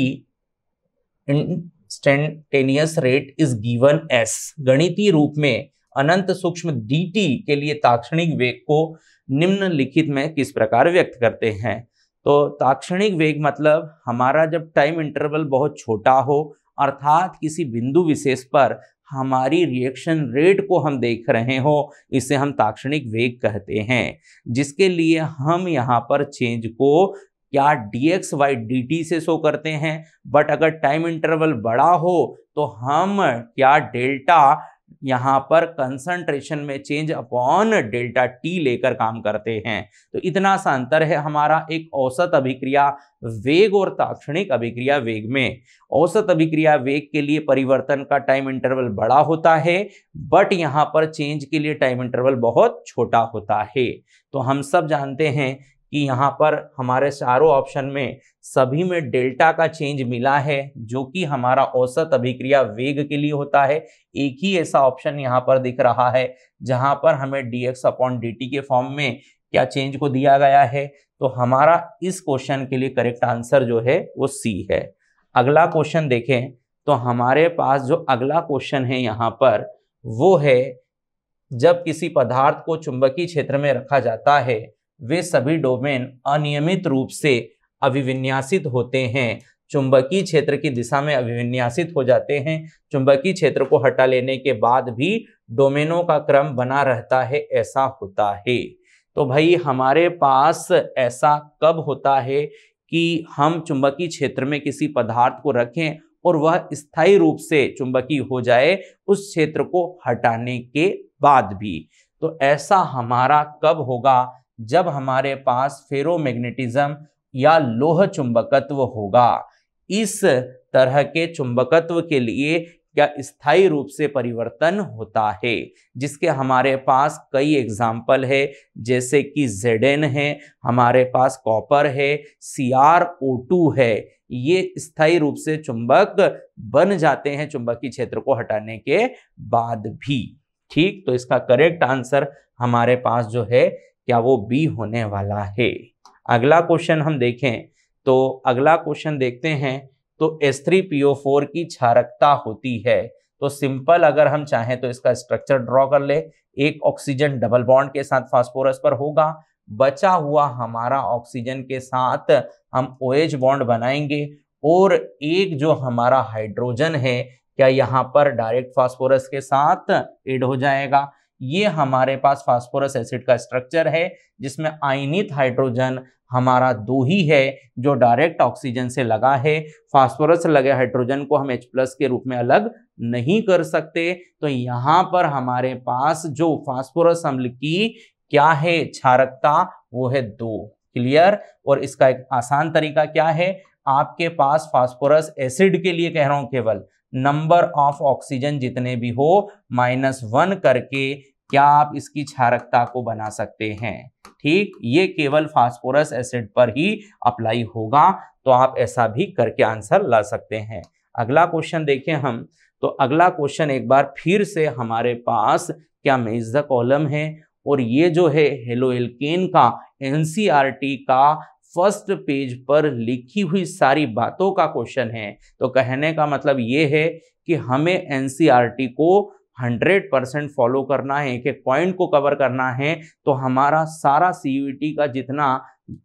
S1: instantaneous rate is given S. गणितीय रूप में अनंत सूक्ष्म dt के लिए ताक्षणिक वेग को निम्नलिखित में किस प्रकार व्यक्त करते हैं। तो ताक्षणिक वेग मतलब हमारा जब टाइम इंटरवल बहुत छोटा हो, अर्थात किसी बिंदु विशेष पर हमारी रिएक्शन रेट को हम देख रहे हो, इसे हम ताक्षणिक वेग कहते हैं। जिसके लिए हम यहाँ पर चेंज को क्या dx/dt से शो करते हैं, बट अगर टाइम इंटरवल बड़ा हो तो हम क्या डेल्टा यहाँ पर कंसंट्रेशन में चेंज अपॉन डेल्टा टी लेकर काम करते हैं। तो इतना सा अंतर है हमारा एक औसत अभिक्रिया वेग और ताक्षणिक अभिक्रिया वेग में। औसत अभिक्रिया वेग के लिए परिवर्तन का टाइम इंटरवल बड़ा होता है, बट यहाँ पर चेंज के लिए टाइम इंटरवल बहुत छोटा होता है। तो हम सब जानते हैं कि यहाँ पर हमारे चारों ऑप्शन में सभी में डेल्टा का चेंज मिला है, जो कि हमारा औसत अभिक्रिया वेग के लिए होता है। एक ही ऐसा ऑप्शन यहाँ पर दिख रहा है जहाँ पर हमें dx/dt के फॉर्म में क्या चेंज को दिया गया है? तो हमारा इस क्वेश्चन के लिए करेक्ट आंसर जो है वो सी है। अगला क्वेश्चन देखें तो हमारे पास जो अगला क्वेश्चन है यहाँ पर वो है, जब किसी पदार्थ को चुंबकीय क्षेत्र में रखा जाता है वे सभी डोमेन अनियमित रूप से अभिविन्यासित होते हैं, चुंबकीय क्षेत्र की दिशा में अभिविन्यासित हो जाते हैं, चुंबकीय क्षेत्र को हटा लेने के बाद भी डोमेनों का क्रम बना रहता है, ऐसा होता है। तो भाई हमारे पास ऐसा कब होता है कि हम चुंबकीय क्षेत्र में किसी पदार्थ को रखें और वह स्थायी रूप से चुंबकीय हो जाए उस क्षेत्र को हटाने के बाद भी? तो ऐसा हमारा कब होगा? जब हमारे पास फेरोमैग्नेटिज्म या लोह चुंबकत्व होगा। इस तरह के चुंबकत्व के लिए क्या स्थायी रूप से परिवर्तन होता है, जिसके हमारे पास कई एग्जाम्पल है, जैसे कि Zn है, हमारे पास कॉपर है, CrO2 है। ये स्थायी रूप से चुंबक बन जाते हैं चुंबकीय क्षेत्र को हटाने के बाद भी। ठीक, तो इसका करेक्ट आंसर हमारे पास जो है क्या वो बी होने वाला है। अगला क्वेश्चन हम देखें तो अगला क्वेश्चन देखते हैं तो H3PO4 की क्षारकता होती है। तो सिंपल अगर हम चाहें तो इसका स्ट्रक्चर ड्रॉ कर ले। एक ऑक्सीजन डबल बॉन्ड के साथ फास्फोरस पर होगा, बचा हुआ हमारा ऑक्सीजन के साथ हम OH बॉन्ड बनाएंगे और एक जो हमारा हाइड्रोजन है क्या यहाँ पर डायरेक्ट फास्फोरस के साथ ऐड हो जाएगा। ये हमारे पास फास्फोरस एसिड का स्ट्रक्चर है जिसमें आयनित हाइड्रोजन हमारा 2 ही है जो डायरेक्ट ऑक्सीजन से लगा है। फास्फोरस से लगे हाइड्रोजन को हम H+ के रूप में अलग नहीं कर सकते। तो यहाँ पर हमारे पास जो फास्फोरस अम्ल की क्या है क्षारकता, वो है 2। क्लियर? और इसका एक आसान तरीका क्या है, आपके पास फास्फोरस एसिड के लिए कह रहा हूं केवल नंबर ऑफ ऑक्सीजन जितने भी हो -1 करके क्या आप इसकी क्षारकता को बना सकते हैं। ठीक, ये केवल फास्फोरस एसिड पर ही अप्लाई होगा, तो आप ऐसा भी करके आंसर ला सकते हैं। अगला क्वेश्चन देखें हम तो अगला क्वेश्चन एक बार फिर से हमारे पास क्या मेज द कॉलम है और ये जो है हेलोएल्केन का NCERT का फर्स्ट पेज पर लिखी हुई सारी बातों का क्वेश्चन है। तो कहने का मतलब ये है कि हमें NCERT को 100% फॉलो करना है, एक एक पॉइंट को कवर करना है, तो हमारा सारा CUET का जितना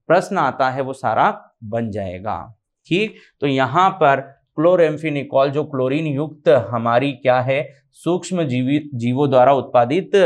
S1: प्रश्न आता है वो सारा बन जाएगा। ठीक, तो यहाँ पर क्लोरएम्फेनिकॉल जो क्लोरीन युक्त हमारी क्या है सूक्ष्म जीवों द्वारा उत्पादित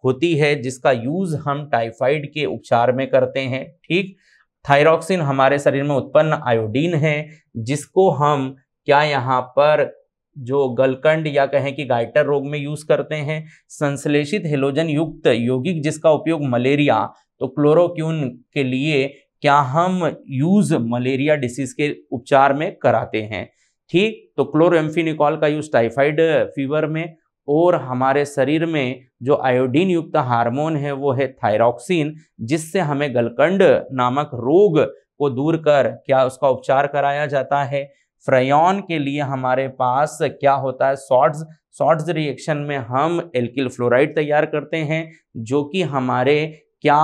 S1: होती है, जिसका यूज हम टाइफाइड के उपचार में करते हैं। ठीक, थायरॉक्सिन हमारे शरीर में उत्पन्न आयोडीन है जिसको हम क्या यहाँ पर जो गलकंड या कहें कि गाइटर रोग में यूज करते हैं। संश्लेषित हेलोजन युक्त यौगिक जिसका उपयोग मलेरिया, तो क्लोरोक्विन के लिए क्या हम यूज मलेरिया डिसीज के उपचार में कराते हैं। ठीक, तो क्लोरएम्फेनिकॉल का यूज टाइफाइड फीवर में, और हमारे शरीर में जो आयोडीन युक्त हार्मोन है वो है थायरॉक्सिन, जिससे हमें गलकंड नामक रोग को दूर कर क्या उसका उपचार कराया जाता है। फ्रेयॉन के लिए हमारे पास क्या होता है शॉर्ट्ज रिएक्शन में हम एल्किल फ्लोराइड तैयार करते हैं जो कि हमारे क्या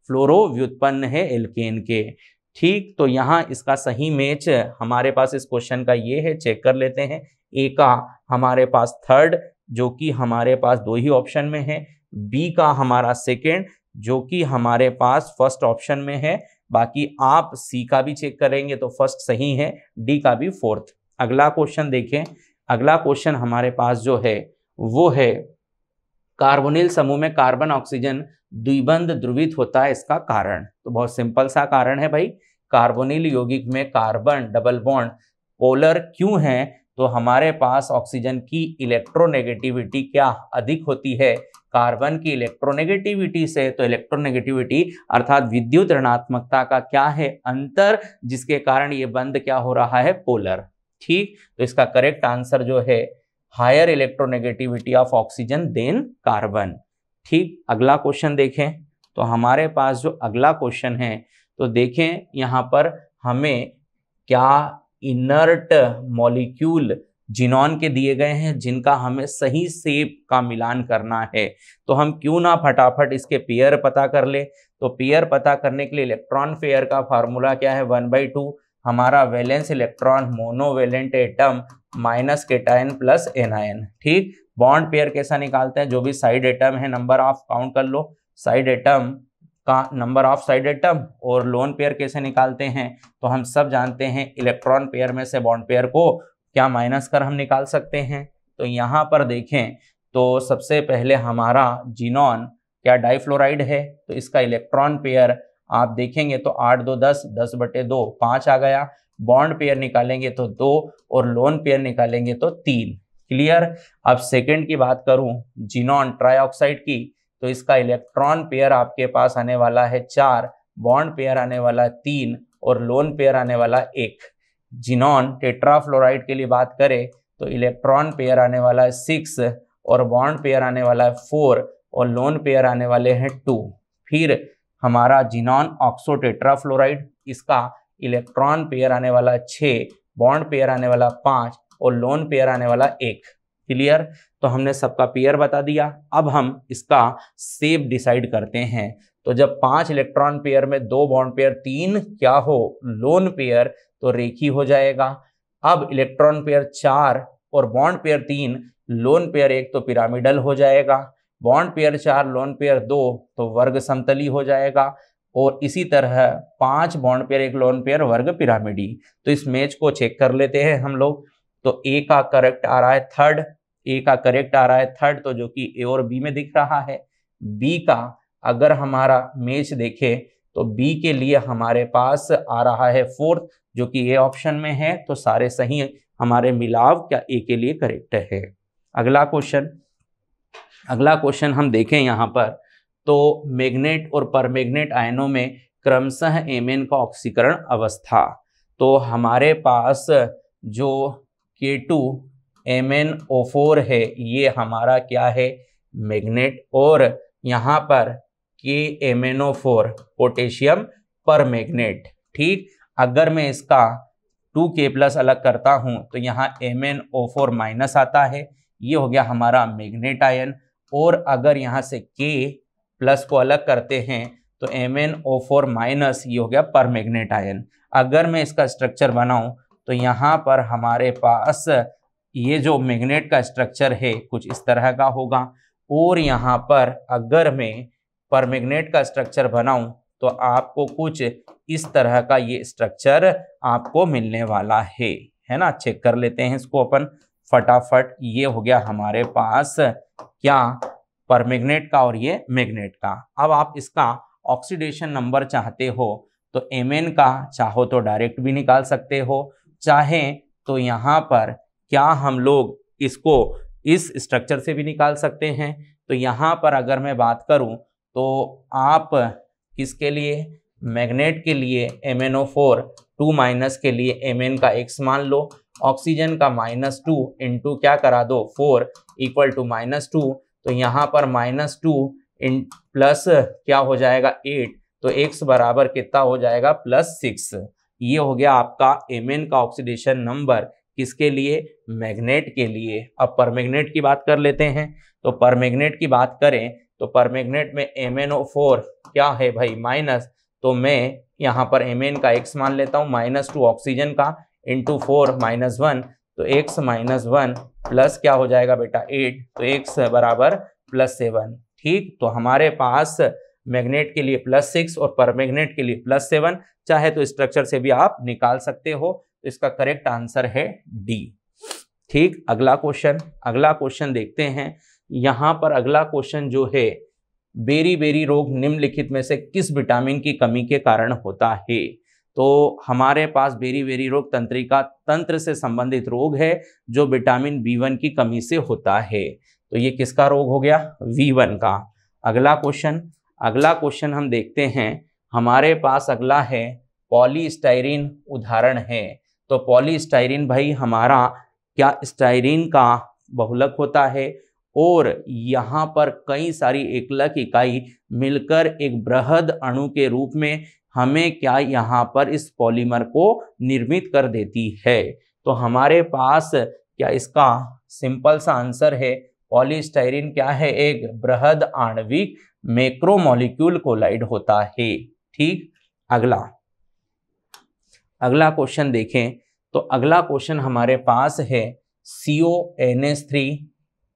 S1: फ्लोरो व्युत्पन्न है एल्केन के। ठीक, तो यहाँ इसका सही मैच हमारे पास इस क्वेश्चन का ये है, चेक कर लेते हैं। ए का हमारे पास थर्ड जो कि हमारे पास 2 ही ऑप्शन में है, बी का हमारा सेकेंड जो कि हमारे पास फर्स्ट ऑप्शन में है, बाकी आप सी का भी चेक करेंगे तो फर्स्ट सही है, डी का भी फोर्थ। अगला क्वेश्चन देखें। अगला क्वेश्चन हमारे पास जो है वो है कार्बोनिल समूह में कार्बन ऑक्सीजन द्विबंध ध्रुवित होता है, इसका कारण। तो बहुत सिंपल सा कारण है भाई, कार्बोनिल यौगिक में कार्बन डबल बॉन्ड पोलर क्यों है, तो हमारे पास ऑक्सीजन की इलेक्ट्रोनेगेटिविटी क्या अधिक होती है कार्बन की इलेक्ट्रोनेगेटिविटी से। तो इलेक्ट्रोनेगेटिविटी अर्थात विद्युत ऋणात्मकता का क्या है अंतर, जिसके कारण ये बंध क्या हो रहा है पोलर। ठीक, तो इसका करेक्ट आंसर जो है higher electronegativity of oxygen than carbon. ठीक, अगला क्वेश्चन देखें तो हमारे पास जो अगला क्वेश्चन है तो देखें यहाँ पर हमें क्या इनर्ट मॉलिक्यूल जिनॉन के दिए गए हैं जिनका हमें सही शेप का मिलान करना है। तो हम क्यों ना फटाफट इसके पेयर पता कर ले। तो पेयर पता करने के लिए इलेक्ट्रॉन पेयर का फार्मूला क्या है, 1/2 हमारा valence electron monovalent atom minus cation plus anion. ठीक, बॉन्ड पेयर कैसा निकालते हैं, जो भी साइड एटम है नंबर ऑफ काउंट कर लो, साइड एटम का नंबर ऑफ साइड एटम, और लोन पेयर कैसे निकालते हैं, तो हम सब जानते हैं इलेक्ट्रॉन पेयर में से बॉन्ड पेयर को क्या माइनस कर हम निकाल सकते हैं। तो यहाँ पर देखें तो सबसे पहले हमारा जिनॉन क्या डाइफ्लोराइड है, तो इसका इलेक्ट्रॉन पेयर आप देखेंगे तो 8 2 10 10/2 5 आ गया। बॉन्ड पेयर निकालेंगे तो 2 और लोन पेयर निकालेंगे तो 3। क्लियर। अब सेकंड की बात करूं जिनॉन ट्राइऑक्साइड की, तो इसका इलेक्ट्रॉन पेयर आपके पास आने वाला है 4, बॉन्ड पेयर आने वाला है 3 और लोन पेयर आने वाला 1। जिनॉन टेट्राफ्लोराइड के लिए बात करें तो इलेक्ट्रॉन पेयर आने वाला है 6 और बॉन्ड पेयर आने वाला है 4 और लोन पेयर आने वाले हैं 2। फिर हमारा जिनॉन ऑक्सो टेट्राफ्लोराइड, इसका इलेक्ट्रॉन पेयर आने वाला 6, बॉन्ड पेयर आने वाला 5 और लोन पेयर आने वाला 1। क्लियर। तो हमने सबका पेयर बता दिया। अब हम इसका शेप डिसाइड करते हैं। तो जब 5 इलेक्ट्रॉन पेयर में 2 बॉन्ड पेयर 3 क्या हो लोन पेयर, तो रेखी हो जाएगा। अब इलेक्ट्रॉन पेयर 4 और बॉन्ड पेयर 3 लोन पेयर 1 तो पिरामिडल हो जाएगा। बॉन्ड पेयर 4 लोन पेयर 2 तो वर्ग समतली हो जाएगा। और इसी तरह 5 बॉन्ड पेयर 1 लोन पेयर वर्ग पिरामिडी। तो इस मैच को चेक कर लेते हैं हम लोग। तो ए का करेक्ट आ रहा है थर्ड, ए का करेक्ट आ रहा है थर्ड, तो जो कि ए और बी में दिख रहा है। बी का अगर हमारा मैच देखें तो बी के लिए हमारे पास आ रहा है फोर्थ, जो कि ए ऑप्शन में है। तो सारे सही हमारे मिलाव क्या ए के लिए करेक्ट है। अगला क्वेश्चन हम देखें यहाँ पर, तो मैग्नेट और परमैग्नेट आयनों में क्रमशः Mn का ऑक्सीकरण अवस्था। तो हमारे पास जो K2MnO4 है ये हमारा क्या है मैग्नेट, और यहाँ पर KMnO4 पोटेशियम परमैग्नेट। ठीक, अगर मैं इसका 2K+ अलग करता हूँ तो यहाँ MnO4 माइनस आता है, ये हो गया हमारा मैग्नेट आयन। और अगर यहाँ से K+ को अलग करते हैं तो MnO4 माइनस, ये हो गया परमैग्नेट आयन। अगर मैं इसका स्ट्रक्चर बनाऊं तो यहाँ पर हमारे पास ये जो मैग्नेट का स्ट्रक्चर है कुछ इस तरह का होगा, और यहाँ पर अगर मैं परमैग्नेट का स्ट्रक्चर बनाऊं तो आपको कुछ इस तरह का ये स्ट्रक्चर आपको मिलने वाला है ना। चेक कर लेते हैं इसको अपन फटाफट। ये हो गया हमारे पास क्या परमैग्नेट का और ये मैग्नेट का। अब आप इसका ऑक्सीडेशन नंबर चाहते हो तो Mn का चाहो तो डायरेक्ट भी निकाल सकते हो, चाहे तो यहाँ पर क्या हम लोग इसको इस स्ट्रक्चर से भी निकाल सकते हैं। तो यहाँ पर अगर मैं बात करूँ तो आप किसके लिए, मैग्नेट के लिए MnO4 2- के लिए Mn का x मान लो, ऑक्सीजन का -2 इंटू क्या करा दो 4 इक्वल टू -2। तो यहाँ पर -2 प्लस क्या हो जाएगा 8, तो x बराबर कितना हो जाएगा +6। ये हो गया आपका Mn का ऑक्सीडेशन नंबर किसके लिए, मैग्नेट के लिए। अब परमैग्नेट की बात कर लेते हैं। तो परमैग्नेट की बात करें तो परमैग्नेट में MnO4 क्या है भाई माइनस, तो मैं यहाँ पर Mn का x मान लेता हूँ -2 ऑक्सीजन का इंटू 4 -1, तो x -1 प्लस क्या हो जाएगा बेटा 8, तो x बराबर +7। ठीक, तो हमारे पास मैग्नेट के लिए +6 और परमैग्नेट के लिए +7, चाहे तो स्ट्रक्चर से भी आप निकाल सकते हो। तो इसका करेक्ट आंसर है डी। ठीक, अगला क्वेश्चन देखते हैं। यहाँ पर अगला क्वेश्चन जो है, बेरी रोग निम्नलिखित में से किस विटामिन की कमी के कारण होता है। तो हमारे पास बेरी रोग तंत्रिका तंत्र से संबंधित रोग है जो विटामिन B1 की कमी से होता है। तो ये किसका रोग हो गया, V1 का। अगला क्वेश्चन हम देखते हैं। हमारे पास अगला है पॉलीस्टाइरीन उदाहरण है। तो पॉलीस्टाइरीन भाई हमारा क्या स्टाइरीन का बहुलक होता है, और यहाँ पर कई सारी एकलक इकाई मिलकर एक बृहद अणु के रूप में हमें क्या यहाँ पर इस पॉलीमर को निर्मित कर देती है। तो हमारे पास क्या इसका सिंपल सा आंसर है पॉलीस्टाइरीन क्या है, एक बृहद आणविक मैक्रोमोलिक्यूल कोलाइड होता है। ठीक, अगला क्वेश्चन देखें तो अगला क्वेश्चन हमारे पास है CONH3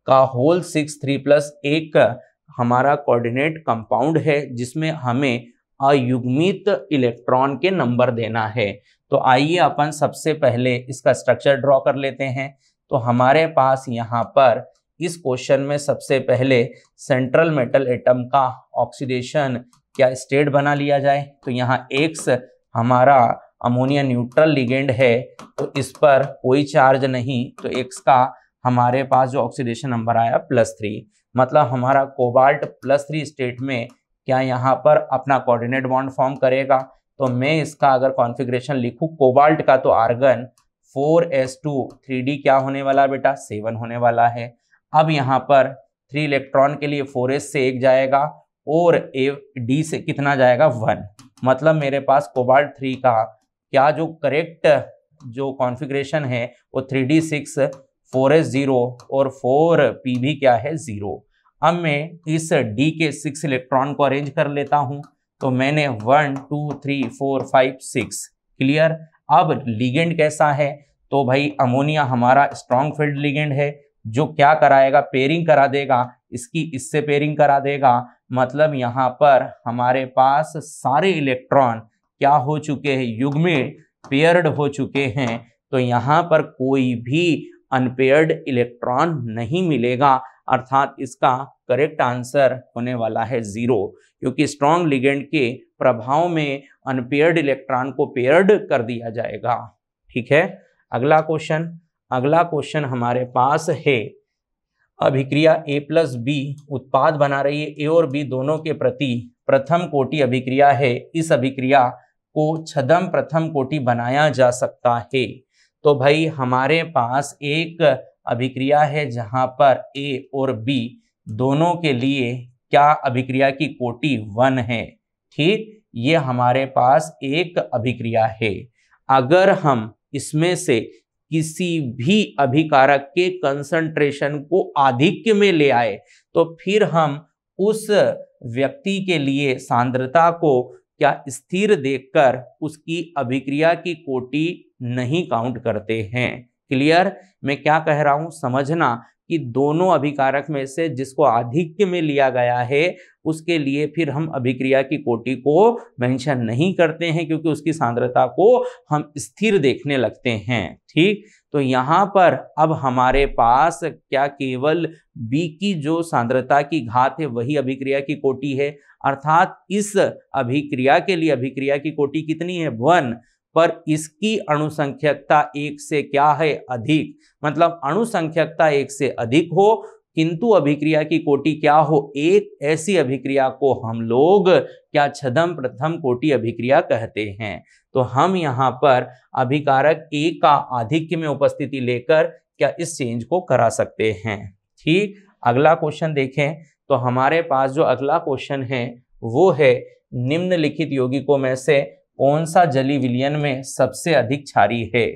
S1: का होल 6 3+ एक हमारा कोऑर्डिनेट कंपाउंड है जिसमें हमें अयुग्मित इलेक्ट्रॉन के नंबर देना है। तो आइए अपन सबसे पहले इसका स्ट्रक्चर ड्रॉ कर लेते हैं। तो हमारे पास यहाँ पर इस क्वेश्चन में सबसे पहले सेंट्रल मेटल एटम का ऑक्सीडेशन क्या स्टेट बना लिया जाए। तो यहाँ X हमारा अमोनिया न्यूट्रल लिगेंड है तो इस पर कोई चार्ज नहीं, तो X का हमारे पास जो ऑक्सीडेशन नंबर आया +3, मतलब हमारा कोबाल्ट +3 स्टेट में क्या यहाँ पर अपना कोऑर्डिनेट बॉन्ड फॉर्म करेगा। तो मैं इसका अगर कॉन्फ़िगरेशन लिखूं कोबाल्ट का तो आर्गन 4s2 3d क्या होने वाला बेटा 7 होने वाला है। अब यहाँ पर 3 इलेक्ट्रॉन के लिए 4s से 1 जाएगा और d से कितना जाएगा 1, मतलब मेरे पास कोबाल्ट 3 का क्या जो करेक्ट जो कॉन्फ़िगरेशन है वो 3d6 4s 0 और 4p भी क्या है 0। अब मैं इस d के 6 इलेक्ट्रॉन को अरेंज कर लेता हूं। तो मैंने 1 2 3 4 5 6 क्लियर। अब लिगेंड कैसा है, तो भाई अमोनिया हमारा स्ट्रॉन्ग फील्ड लिगेंड है जो क्या कराएगा पेयरिंग करा देगा, इसकी इससे पेयरिंग करा देगा, मतलब यहाँ पर हमारे पास सारे इलेक्ट्रॉन क्या हो चुके हैं युग्मित पेयर्ड हो चुके हैं। तो यहाँ पर कोई भी अनपेयर्ड इलेक्ट्रॉन नहीं मिलेगा, अर्थात इसका करेक्ट आंसर होने वाला है 0, क्योंकि स्ट्रॉन्ग लिगेंड के प्रभाव में अनपेयर्ड इलेक्ट्रॉन को पेयर्ड कर दिया जाएगा। ठीक है, अगला क्वेश्चन हमारे पास है अभिक्रिया A+B उत्पाद बना रही है। A और B दोनों के प्रति प्रथम कोटि अभिक्रिया है। इस अभिक्रिया को छद्म प्रथम कोटि बनाया जा सकता है। तो भाई हमारे पास एक अभिक्रिया है जहां पर A और B दोनों के लिए क्या अभिक्रिया की कोटि 1 है। ठीक, ये हमारे पास एक अभिक्रिया है। अगर हम इसमें से किसी भी अभिकारक के कंसंट्रेशन को आधिक्य में ले आए तो फिर हम उस व्यक्ति के लिए सांद्रता को क्या स्थिर देखकर उसकी अभिक्रिया की कोटि नहीं काउंट करते हैं। क्लियर, मैं क्या कह रहा हूं समझना कि दोनों अभिकारक में से जिसको आधिक्य में लिया गया है उसके लिए फिर हम अभिक्रिया की कोटि को मेंशन नहीं करते हैं, क्योंकि उसकी सांद्रता को हम स्थिर देखने लगते हैं। ठीक, तो यहाँ पर अब हमारे पास क्या केवल B की जो सांद्रता की घात है वही अभिक्रिया की कोटि है, अर्थात इस अभिक्रिया के लिए अभिक्रिया की कोटि कितनी है 1, पर इसकी अणुसंख्यकता 1 से क्या है अधिक, मतलब अणुसंख्यकता 1 से अधिक हो किंतु अभिक्रिया की कोटि क्या हो 1, ऐसी अभिक्रिया को हम लोग क्या छद्म प्रथम कोटि अभिक्रिया कहते हैं। तो हम यहाँ पर अभिकारक A का आधिक्य में उपस्थिति लेकर क्या इस चेंज को करा सकते हैं। ठीक, अगला क्वेश्चन देखें तो हमारे पास जो अगला क्वेश्चन है वो है निम्नलिखित यौगिकों में से कौन सा जलीय विलयन में सबसे अधिक क्षारीय है।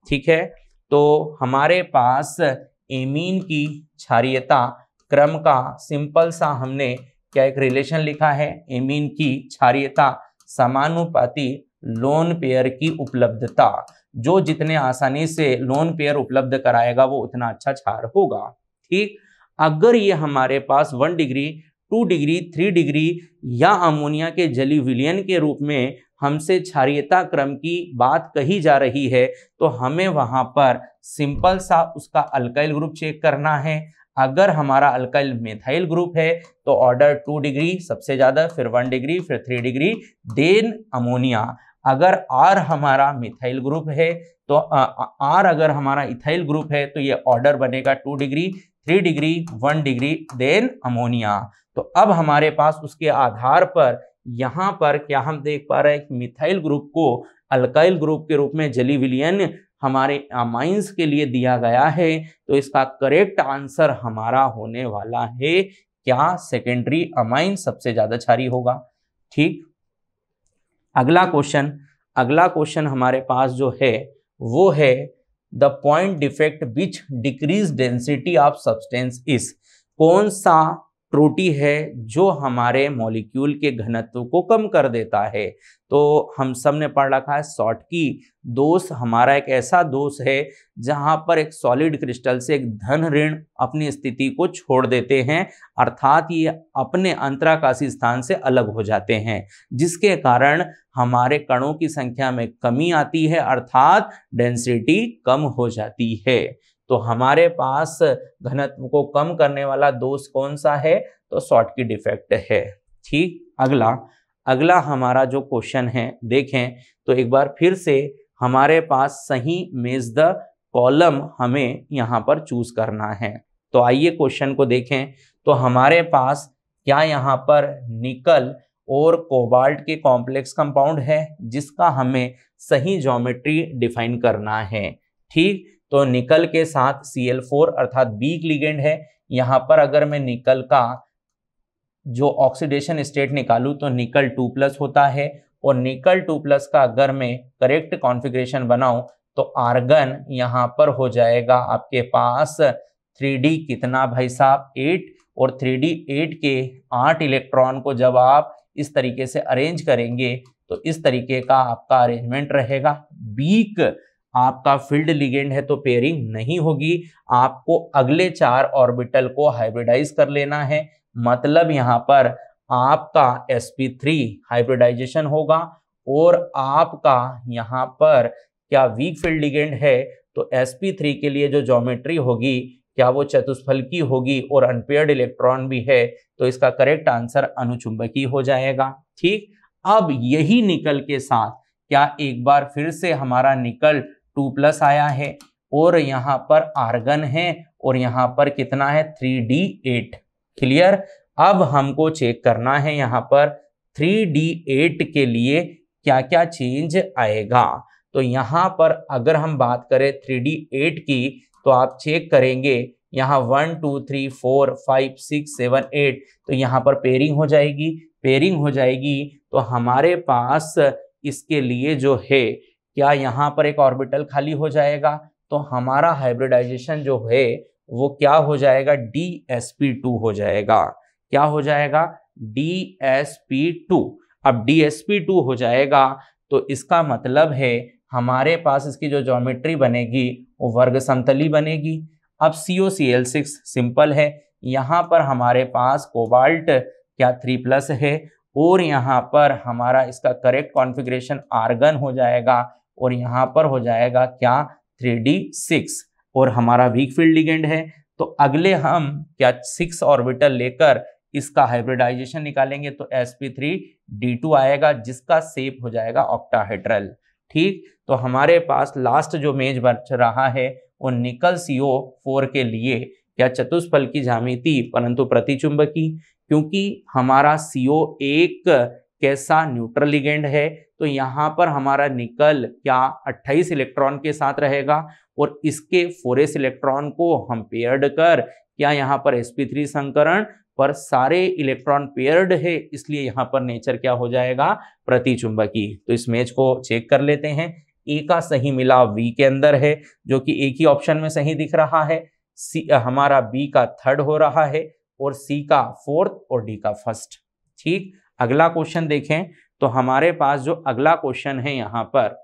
S1: ठीक है, तो हमारे पास एमीन की क्षारीयता क्रम का सिंपल सा हमने क्या एक रिलेशन लिखा है, एमीन की क्षारीयता समानुपाती लोन पेयर की उपलब्धता, जो जितने आसानी से लोन पेयर उपलब्ध कराएगा वो उतना अच्छा क्षार होगा। ठीक, अगर ये हमारे पास 1 डिग्री 2 डिग्री 3 डिग्री या अमोनिया के जलीय विलयन के रूप में हमसे क्षारीयता क्रम की बात कही जा रही है तो हमें वहां पर सिंपल सा उसका अल्काइल ग्रुप चेक करना है। अगर हमारा अल्काइल मिथाइल ग्रुप है तो ऑर्डर 2 डिग्री सबसे ज्यादा, फिर 1 डिग्री, फिर 3 डिग्री, देन अमोनिया। अगर R हमारा मिथाइल ग्रुप है तो R अगर हमारा इथाइल ग्रुप है तो ये ऑर्डर बनेगा 2 degree 3 degree 1 degree then ammonia. तो अब हमारे पास उसके आधार पर यहाँ पर क्या हम देख पा रहे हैं कि मिथाइल ग्रुप को अल्काइल ग्रुप के रूप में जलीय विलयन हमारे अमाइंस के लिए दिया गया है। तो इसका करेक्ट आंसर हमारा होने वाला है क्या सेकेंडरी अमाइन सबसे ज्यादा क्षारीय होगा। ठीक, अगला क्वेश्चन हमारे पास जो है वो है the point defect which decrease density of substance is, कौन सा त्रुटि है जो हमारे मॉलिक्यूल के घनत्व को कम कर देता है। तो हम सब ने पढ़ रखा है शॉटकी दोष हमारा एक ऐसा दोष है जहां पर एक सॉलिड क्रिस्टल से एक धन ऋण अपनी स्थिति को छोड़ देते हैं, अर्थात ये अपने अंतराकाशी स्थान से अलग हो जाते हैं, जिसके कारण हमारे कणों की संख्या में कमी आती है, अर्थात डेंसिटी कम हो जाती है। तो हमारे पास घनत्व को कम करने वाला दोष कौन सा है, तो शॉटकी डिफेक्ट है। ठीक, अगला हमारा जो क्वेश्चन है देखें तो एक बार फिर से हमारे पास सही मेज द कॉलम हमें यहाँ पर चूज करना है। तो आइए क्वेश्चन को देखें। तो हमारे पास क्या यहाँ पर निकल और कोबाल्ट के कॉम्प्लेक्स कंपाउंड है जिसका हमें सही ज्योमेट्री डिफाइन करना है। ठीक, तो निकल के साथ Cl4 अर्थात वीक लिगेंड है। यहाँ पर अगर मैं निकल का जो ऑक्सीडेशन स्टेट निकालूं तो निकल 2+ होता है, और निकल 2+ का अगर मैं करेक्ट कॉन्फ़िगरेशन बनाऊं तो आर्गन यहाँ पर हो जाएगा आपके पास 3D कितना भाई साहब 8, और 3D 8 के 8 इलेक्ट्रॉन को जब आप इस तरीके से अरेंज करेंगे तो इस तरीके का आपका अरेंजमेंट रहेगा। वीक आपका फील्ड लिगेंड है तो पेयरिंग नहीं होगी, आपको अगले 4 ऑर्बिटल को हाइब्रिडाइज कर लेना है। मतलब यहाँ पर आपका sp3 हाइब्रिडाइजेशन होगा, और आपका यहाँ पर क्या वीक फील्ड लिगेंड है तो sp3 के लिए जो ज्योमेट्री होगी क्या वो चतुष्फलकी होगी, और अनपेयर्ड इलेक्ट्रॉन भी है तो इसका करेक्ट आंसर अनुचुंबकीय हो जाएगा। ठीक, अब यही निकल के साथ क्या एक बार फिर से हमारा निकल 2+ आया है, और यहाँ पर आर्गन है, और यहाँ पर कितना है 3D8। क्लियर। अब हमको चेक करना है यहाँ पर 3D8 के लिए क्या क्या चेंज आएगा। तो यहाँ पर अगर हम बात करें 3D8 की तो आप चेक करेंगे यहाँ 1 2 3 4 5 6 7 8, तो यहाँ पर पेयरिंग हो जाएगी। तो हमारे पास इसके लिए जो है क्या यहाँ पर एक ऑर्बिटल खाली हो जाएगा, तो हमारा हाइब्रिडाइजेशन जो है वो क्या हो जाएगा DsP2 हो जाएगा। क्या हो जाएगा DsP2। अब DsP2 हो जाएगा तो इसका मतलब है हमारे पास इसकी जो ज्योमेट्री बनेगी वो वर्ग समतली बनेगी। अब COCl6 सिंपल है, यहाँ पर हमारे पास कोबाल्ट क्या 3+ है, और यहाँ पर हमारा इसका करेक्ट कॉन्फ़िगरेशन आर्गन हो जाएगा, और यहाँ पर हो जाएगा क्या 3D6, और हमारा वीक फील्ड लिगेंड है। तो अगले हम क्या 6 ऑर्बिटल लेकर इसका हाइब्रिडाइजेशन निकालेंगे तो sp3d2 आएगा, जिसका शेप हो जाएगा ऑक्टाहेड्रल। ठीक, तो हमारे पास लास्ट जो मेज बच रहा है वो निकल CO4 के लिए क्या चतुष्फलकी ज्यामिति परंतु प्रतिचुंबकी, क्योंकि हमारा CO एक कैसा न्यूट्रल लिगेंड है, तो यहाँ पर हमारा निकल क्या 28 इलेक्ट्रॉन के साथ रहेगा, और इसके 4s इलेक्ट्रॉन को हम पेयर्ड कर क्या यहाँ पर sp3 संकरण पर सारे इलेक्ट्रॉन पेयर्ड है, इसलिए यहाँ पर नेचर क्या हो जाएगा प्रतिचुंबकी। तो इस मैच को चेक कर लेते हैं। ए का सही मिला वी के अंदर है जो कि एक ही ऑप्शन में सही दिख रहा है, सी हमारा बी का 3rd हो रहा है, और सी का 4th और डी का 1st। ठीक, अगला क्वेश्चन देखें तो हमारे पास जो अगला क्वेश्चन है यहाँ पर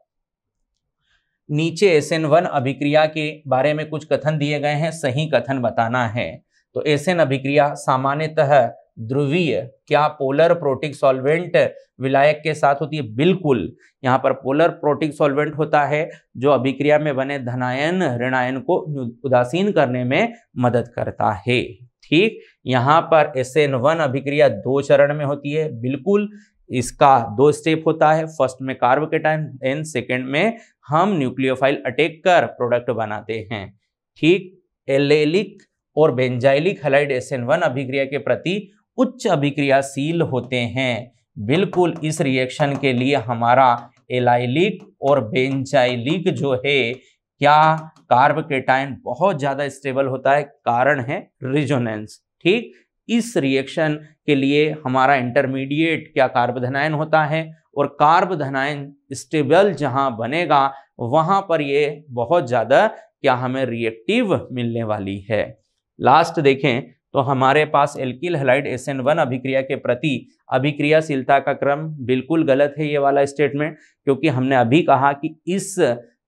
S1: नीचे SN1 अभिक्रिया के बारे में कुछ कथन दिए गए हैं, सही कथन बताना है। तो SN अभिक्रिया सामान्यतः ध्रुवीय क्या पोलर प्रोटिक सॉल्वेंट विलायक के साथ होती है, बिल्कुल यहाँ पर पोलर प्रोटिक सॉल्वेंट होता है जो अभिक्रिया में बने धनायन ऋणायन को उदासीन करने में मदद करता है। ठीक, यहाँ पर SN1 अभिक्रिया 2 चरण में होती है, बिल्कुल इसका 2 स्टेप होता है, फर्स्ट में कार्बोकेटायन एंड सेकेंड में हम न्यूक्लियोफाइल अटैक कर प्रोडक्ट बनाते हैं। ठीक, एलेलिक और बेंजाइलिक हैलाइड SN1 अभिक्रिया के प्रति उच्च अभिक्रियाशील होते हैं, बिल्कुल इस रिएक्शन के लिए हमारा एलाइलिक और बेंजाइलिक जो है क्या कार्बोकेटायन बहुत ज्यादा स्टेबल होता है, कारण है रिजोनेंस। ठीक, इस रिएक्शन के लिए हमारा इंटरमीडिएट क्या कार्बोधनायन होता है, और कार्बोधनायन स्टेबल जहां बनेगा वहां पर ये बहुत ज्यादा क्या हमें रिएक्टिव मिलने वाली है। लास्ट देखें तो हमारे पास एल्किल हैलाइड SN1 अभिक्रिया के प्रति अभिक्रियाशीलता का क्रम बिल्कुल गलत है ये वाला स्टेटमेंट, क्योंकि हमने अभी कहा कि इस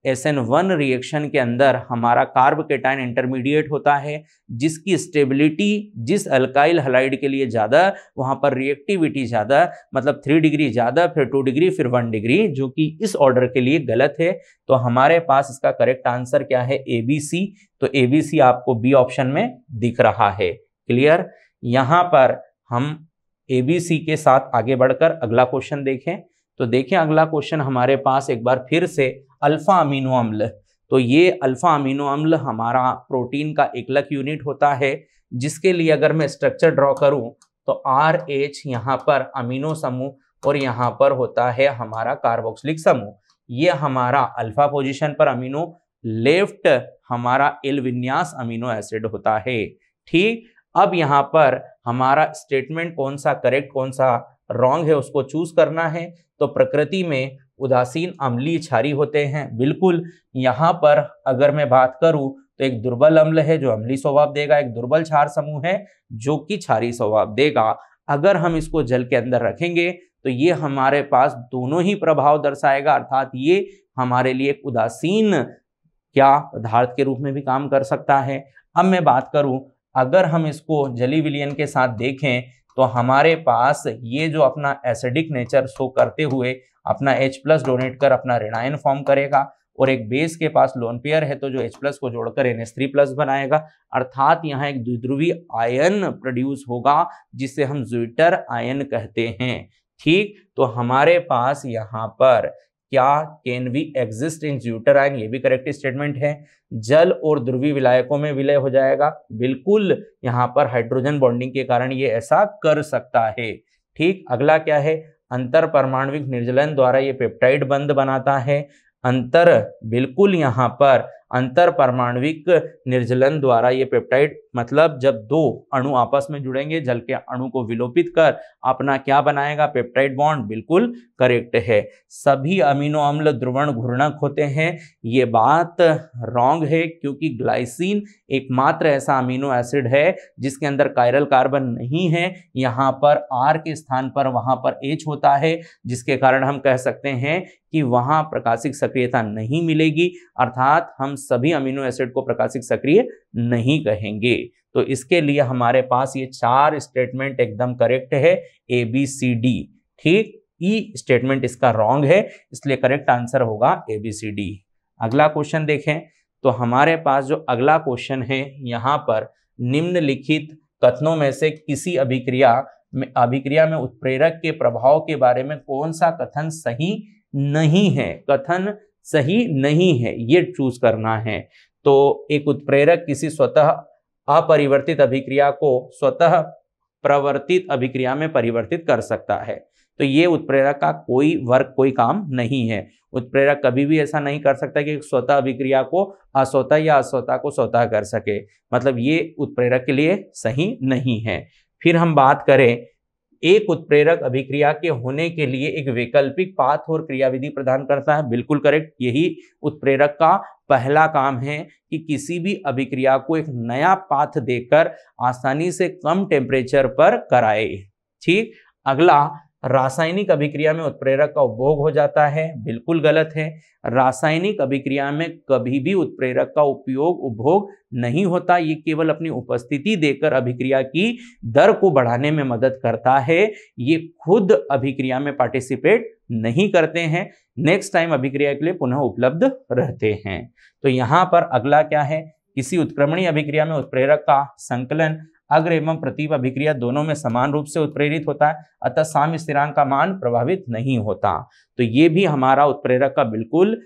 S1: SN1 रिएक्शन के अंदर हमारा कार्ब केटायन इंटरमीडिएट होता है, जिसकी स्टेबिलिटी जिस अल्काइल हैलाइड के लिए ज़्यादा वहाँ पर रिएक्टिविटी ज़्यादा, मतलब 3 डिग्री ज़्यादा, फिर 2 डिग्री, फिर 1 डिग्री, जो कि इस ऑर्डर के लिए गलत है। तो हमारे पास इसका करेक्ट आंसर क्या है? ABC। तो ABC आपको बी ऑप्शन में दिख रहा है। क्लियर? यहाँ पर हम ABC के साथ आगे बढ़कर अगला क्वेश्चन देखें। तो देखें अगला क्वेश्चन हमारे पास एक बार फिर से अल्फा अमीनो अम्ल। तो ये अल्फा अमीनो अम्ल हमारा प्रोटीन का एकलक यूनिट होता है, जिसके लिए अगर मैं स्ट्रक्चर ड्रॉ करूं तो RH यहाँ पर अमीनो समूह और यहाँ पर होता है हमारा कार्बोक्सिलिक समूह। ये हमारा अल्फा पोजीशन पर अमीनो, लेफ्ट हमारा एल विन्यास अमीनो एसिड होता है। ठीक, अब यहाँ पर हमारा स्टेटमेंट कौन सा करेक्ट कौन सा रॉन्ग है उसको चूज करना है। तो प्रकृति में उदासीन अम्लीय क्षारी होते हैं, बिल्कुल। यहाँ पर अगर मैं बात करूं तो एक दुर्बल अम्ल है जो अम्लीय स्वभाव देगा, एक दुर्बल क्षार समूह है जो कि क्षारी स्वभाव देगा। अगर हम इसको जल के अंदर रखेंगे तो ये हमारे पास दोनों ही प्रभाव दर्शाएगा, अर्थात ये हमारे लिए एक उदासीन क्या पदार्थ के रूप में भी काम कर सकता है। अब मैं बात करूं अगर हम इसको जली विलयन के साथ देखें तो हमारे पास ये जो अपना एसिडिक नेचर शो करते हुए अपना H+ डोनेट कर अपना ऋणायन फॉर्म करेगा, और एक बेस के पास लोन पेयर है तो जो H+ को जोड़कर NH3+ बनाएगा, अर्थात यहाँ एक द्विध्रुवी आयन प्रोड्यूस होगा जिसे हम ज्विटर आयन कहते हैं। ठीक, तो हमारे पास यहाँ पर क्या can we exist in zwitter ion, ये भी करेक्ट स्टेटमेंट है। जल और ध्रुवीय विलायकों में विलय हो जाएगा, बिल्कुल, यहाँ पर हाइड्रोजन बॉन्डिंग के कारण ये ऐसा कर सकता है। ठीक, अगला क्या है? अंतर परमाणविक निर्जलन द्वारा ये पेप्टाइड बंध बनाता है। अंतर, बिल्कुल, यहाँ पर अंतर परमाणविक निर्जलन द्वारा ये पेप्टाइड, मतलब जब दो अणु आपस में जुड़ेंगे जल के अणु को विलोपित कर अपना क्या बनाएगा? पेप्टाइड बॉन्ड, बिल्कुल करेक्ट है। सभी अमीनो अम्ल ध्रुवण घूर्णक होते हैं, ये बात रॉन्ग है, क्योंकि ग्लाइसिन एकमात्र ऐसा अमीनो एसिड है जिसके अंदर कायरल कार्बन नहीं है। यहाँ पर R के स्थान पर वहां पर H होता है, जिसके कारण हम कह सकते हैं कि वहां प्रकाशिक सक्रियता नहीं मिलेगी, अर्थात हम सभी अमीनो एसिड को प्रकाशिक सक्रिय नहीं कहेंगे। तो इसके लिए हमारे पास ये 4 स्टेटमेंट एकदम करेक्ट है, ABCD। ठीक, ई स्टेटमेंट इसका रॉन्ग है, इसलिए करेक्ट आंसर होगा ABCD। अगला क्वेश्चन देखें तो हमारे पास जो अगला क्वेश्चन है, यहाँ पर निम्नलिखित कथनों में से किसी अभिक्रिया में उत्प्रेरक के प्रभाव के बारे में कौन सा कथन सही नहीं है? कथन सही नहीं है, ये चूज करना है। तो एक उत्प्रेरक किसी स्वतः अपरिवर्तित अभिक्रिया को स्वतः प्रवर्तित अभिक्रिया में परिवर्तित कर सकता है। तो ये उत्प्रेरक का कोई वर्क, कोई काम नहीं है। उत्प्रेरक कभी भी ऐसा नहीं कर सकता कि स्वतः अभिक्रिया को अस्वतः या अस्वतः को स्वतः कर सके, मतलब ये उत्प्रेरक के लिए सही नहीं है। फिर हम बात करें, एक उत्प्रेरक अभिक्रिया के होने के लिए एक वैकल्पिक पाथ और क्रियाविधि प्रदान करता है, बिल्कुल करेक्ट। यही उत्प्रेरक का पहला काम है कि किसी भी अभिक्रिया को एक नया पाथ देकर आसानी से कम टेम्परेचर पर कराए। ठीक, अगला, रासायनिक अभिक्रिया में उत्प्रेरक का उपभोग हो जाता है, बिल्कुल गलत है। रासायनिक अभिक्रिया में कभी भी उत्प्रेरक का उपभोग नहीं होता, ये केवल अपनी उपस्थिति देकर अभिक्रिया की दर को बढ़ाने में मदद करता है, ये खुद अभिक्रिया में पार्टिसिपेट नहीं करते हैं, नेक्स्ट टाइम अभिक्रिया के लिए पुनः उपलब्ध रहते हैं। तो यहाँ पर अगला क्या है? किसी उत्क्रमणीय अभिक्रिया में उत्प्रेरक का संकलन अग्र एवं प्रतीप अभिक्रिया दोनों में समान रूप से उत्प्रेरित होता है, अतः साम्य स्थिरांक का मान प्रभावित नहीं होता। तो ये भी हमारा उत्प्रेरक का बिल्कुल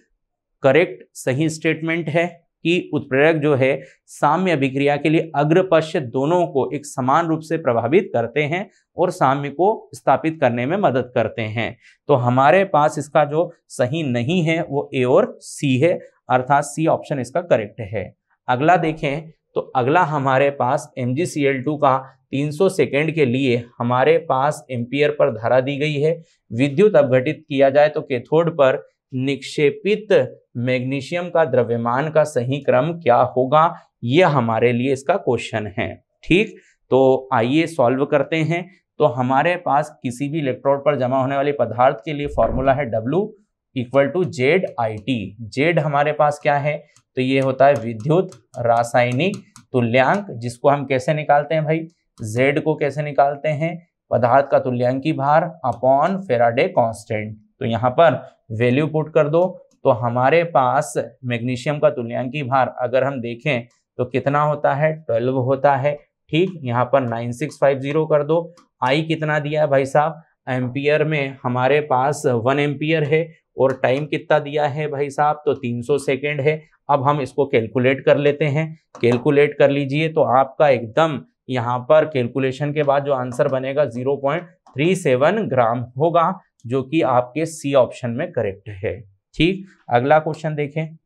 S1: करेक्ट सही स्टेटमेंट है कि उत्प्रेरक जो है साम्य अभिक्रिया के लिए अग्र पश्च दोनों को एक समान रूप से प्रभावित करते हैं और साम्य को स्थापित करने में मदद करते हैं। तो हमारे पास इसका जो सही नहीं है वो A और C है, अर्थात C ऑप्शन इसका करेक्ट है। अगला देखें तो अगला हमारे पास MgCl2 का 300 सेकेंड के लिए हमारे पास एम्पियर पर धारा दी गई है। विद्युत अपघटित किया जाए तो कैथोड पर निक्षेपित मैग्नीशियम का द्रव्यमान का सही क्रम क्या होगा, ये हमारे लिए इसका क्वेश्चन है। ठीक, तो आइए सॉल्व करते हैं। तो हमारे पास किसी भी इलेक्ट्रोड पर जमा होने वाले पदार्थ के लिए फॉर्मूला है W equal to ZIT। Z हमारे पास क्या है, तो ये होता है विद्युत रासायनिक तुल्यांक, जिसको हम कैसे निकालते हैं भाई, Z को कैसे निकालते हैं, पदार्थ का तुल्यांकी भार अपॉन फेराडे कांस्टेंट। तो यहाँ पर वैल्यू पुट कर दो, तो हमारे पास मैग्नीशियम का तुल्यांकी भार अगर हम देखें तो कितना होता है, 12 होता है। ठीक, यहाँ पर 9650 कर दो। आई कितना दिया है भाई साहब, एम्पियर में हमारे पास 1 एम्पियर है, और टाइम कितना दिया है भाई साहब, तो 300 सेकेंड है। अब हम इसको कैलकुलेट कर लेते हैं, कैलकुलेट कर लीजिए। तो आपका एकदम यहाँ पर कैलकुलेशन के बाद जो आंसर बनेगा 0.37 ग्राम होगा, जो कि आपके सी ऑप्शन में करेक्ट है। ठीक, अगला क्वेश्चन देखें।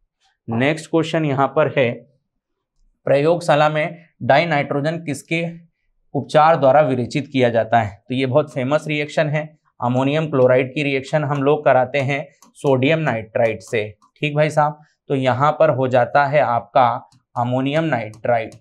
S1: नेक्स्ट क्वेश्चन यहाँ पर है, प्रयोगशाला में डाई नाइट्रोजन किसके उपचार द्वारा विरेचित किया जाता है। तो ये बहुत फेमस रिएक्शन है, अमोनियम क्लोराइड की रिएक्शन हम लोग कराते हैं सोडियम नाइट्राइट से। ठीक भाई साहब, तो यहाँ पर हो जाता है आपका अमोनियम नाइट्राइट,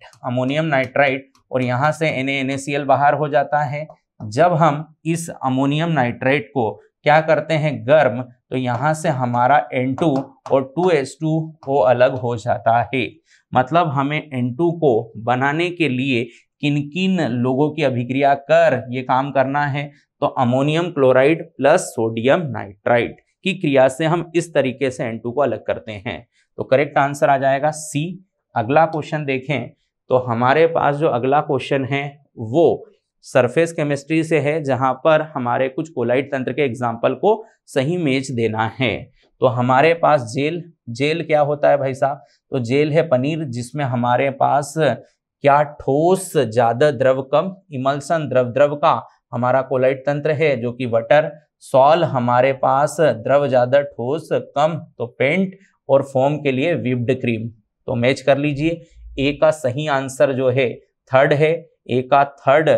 S1: और यहाँ से NaNaCl बाहर हो जाता है। जब हम इस अमोनियम नाइट्राइट को क्या करते हैं, गर्म, तो यहाँ से हमारा N2 और 2H2O अलग हो जाता है। मतलब हमें N2 को बनाने के लिए किन किन लोगों की अभिक्रिया कर ये काम करना है, तो ammonium chloride plus sodium nitrite की क्रिया से हम इस तरीके से N2 को अलग करते हैं। तो करेक्ट आंसर आ जाएगा C। अगला क्वेश्चन देखें, तो हमारे पास जो अगला क्वेश्चन है वो सरफेस केमिस्ट्री से है, जहां पर हमारे कुछ कोलाइड तंत्र के एग्जाम्पल को सही मैच देना है। तो हमारे पास जेल क्या होता है भाई साहब, तो जेल है पनीर, जिसमें हमारे पास क्या ठोस ज्यादा द्रव कम, इमल्सन द्रव का हमारा कोलाइड तंत्र है जो कि वाटर। सॉल हमारे पास द्रव ज्यादा ठोस कम, तो पेंट, और फोम के लिए व्हिप्ड क्रीम। तो मैच कर लीजिए। ए का सही आंसर जो है थर्ड है, ए का थर्ड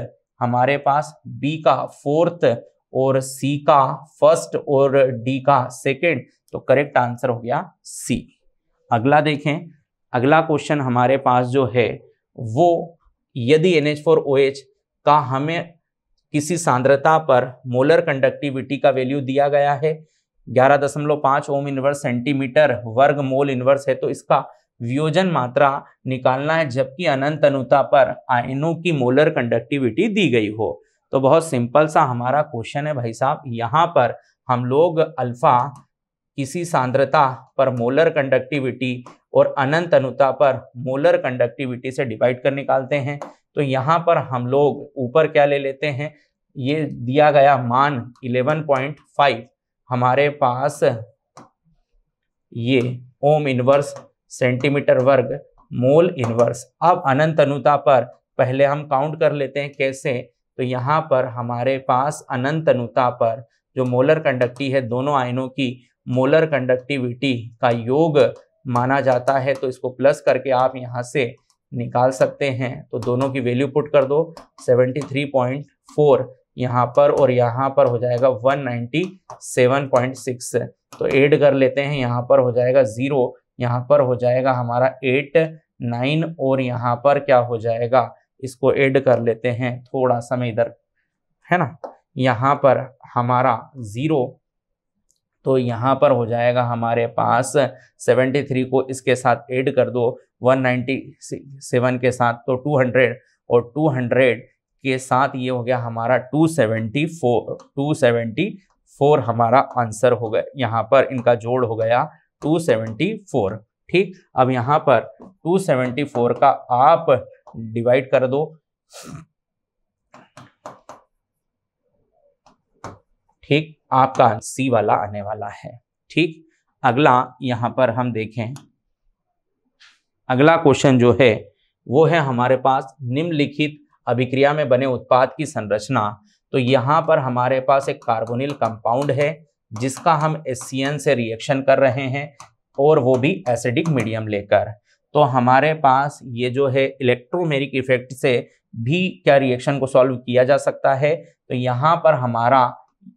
S1: हमारे पास, बी का फोर्थ, और सी का फर्स्ट, और डी का सेकेंड। तो करेक्ट आंसर हो गया सी। अगला देखें, अगला क्वेश्चन हमारे पास जो है वो, यदि NH4OH का हमें किसी सांद्रता पर मोलर कंडक्टिविटी का वैल्यू दिया गया है 11.5 ओम इनवर्स सेंटीमीटर वर्ग मोल इनवर्स है, तो इसका वियोजन मात्रा निकालना है, जबकि अनंत अनुता पर आयनों की मोलर कंडक्टिविटी दी गई हो। तो बहुत सिंपल सा हमारा क्वेश्चन है भाई साहब। यहाँ पर हम लोग अल्फा किसी सांद्रता पर मोलर कंडक्टिविटी और अनंत अनुता पर मोलर कंडक्टिविटी से डिवाइड कर निकालते हैं। तो यहाँ पर हम लोग ऊपर क्या ले लेते हैं, ये दिया गया मान 11.5 हमारे पास ये ओम इनवर्स सेंटीमीटर वर्ग मोल इनवर्स। अब अनंत अनुता पर पहले हम काउंट कर लेते हैं, कैसे, तो यहाँ पर हमारे पास अनंत अनुता पर जो मोलर कंडक्टिविटी है, दोनों आयनों की मोलर कंडक्टिविटी का योग माना जाता है। तो इसको प्लस करके आप यहाँ से निकाल सकते हैं। तो दोनों की वैल्यू पुट कर दो, 73.4 यहाँ पर, और यहाँ पर हो जाएगा 197.6। तो ऐड कर लेते हैं, यहाँ पर हो जाएगा 0, यहाँ पर हो जाएगा हमारा 8, 9, और यहाँ पर क्या हो जाएगा, इसको ऐड कर लेते हैं, थोड़ा सा मैं इधर है ना, यहाँ पर हमारा 0, तो यहाँ पर हो जाएगा हमारे पास 73 को इसके साथ ऐड कर दो 197 के साथ, तो 200, और 200 के साथ ये हो गया हमारा 274 हमारा आंसर हो गया। यहाँ पर इनका जोड़ हो गया 274। ठीक, अब यहाँ पर 274 का आप डिवाइड कर दो। ठीक, आपका सी वाला आने वाला है। ठीक, अगला यहाँ पर हम देखें, अगला क्वेश्चन जो है वो है हमारे पास निम्नलिखित अभिक्रिया में बने उत्पाद की संरचना। तो यहाँ पर हमारे पास एक कार्बोनिल कंपाउंड है जिसका हम HCN से रिएक्शन कर रहे हैं, और वो भी एसिडिक मीडियम लेकर। तो हमारे पास ये जो है इलेक्ट्रोमेरिक इफेक्ट से भी क्या रिएक्शन को सॉल्व किया जा सकता है। तो यहाँ पर हमारा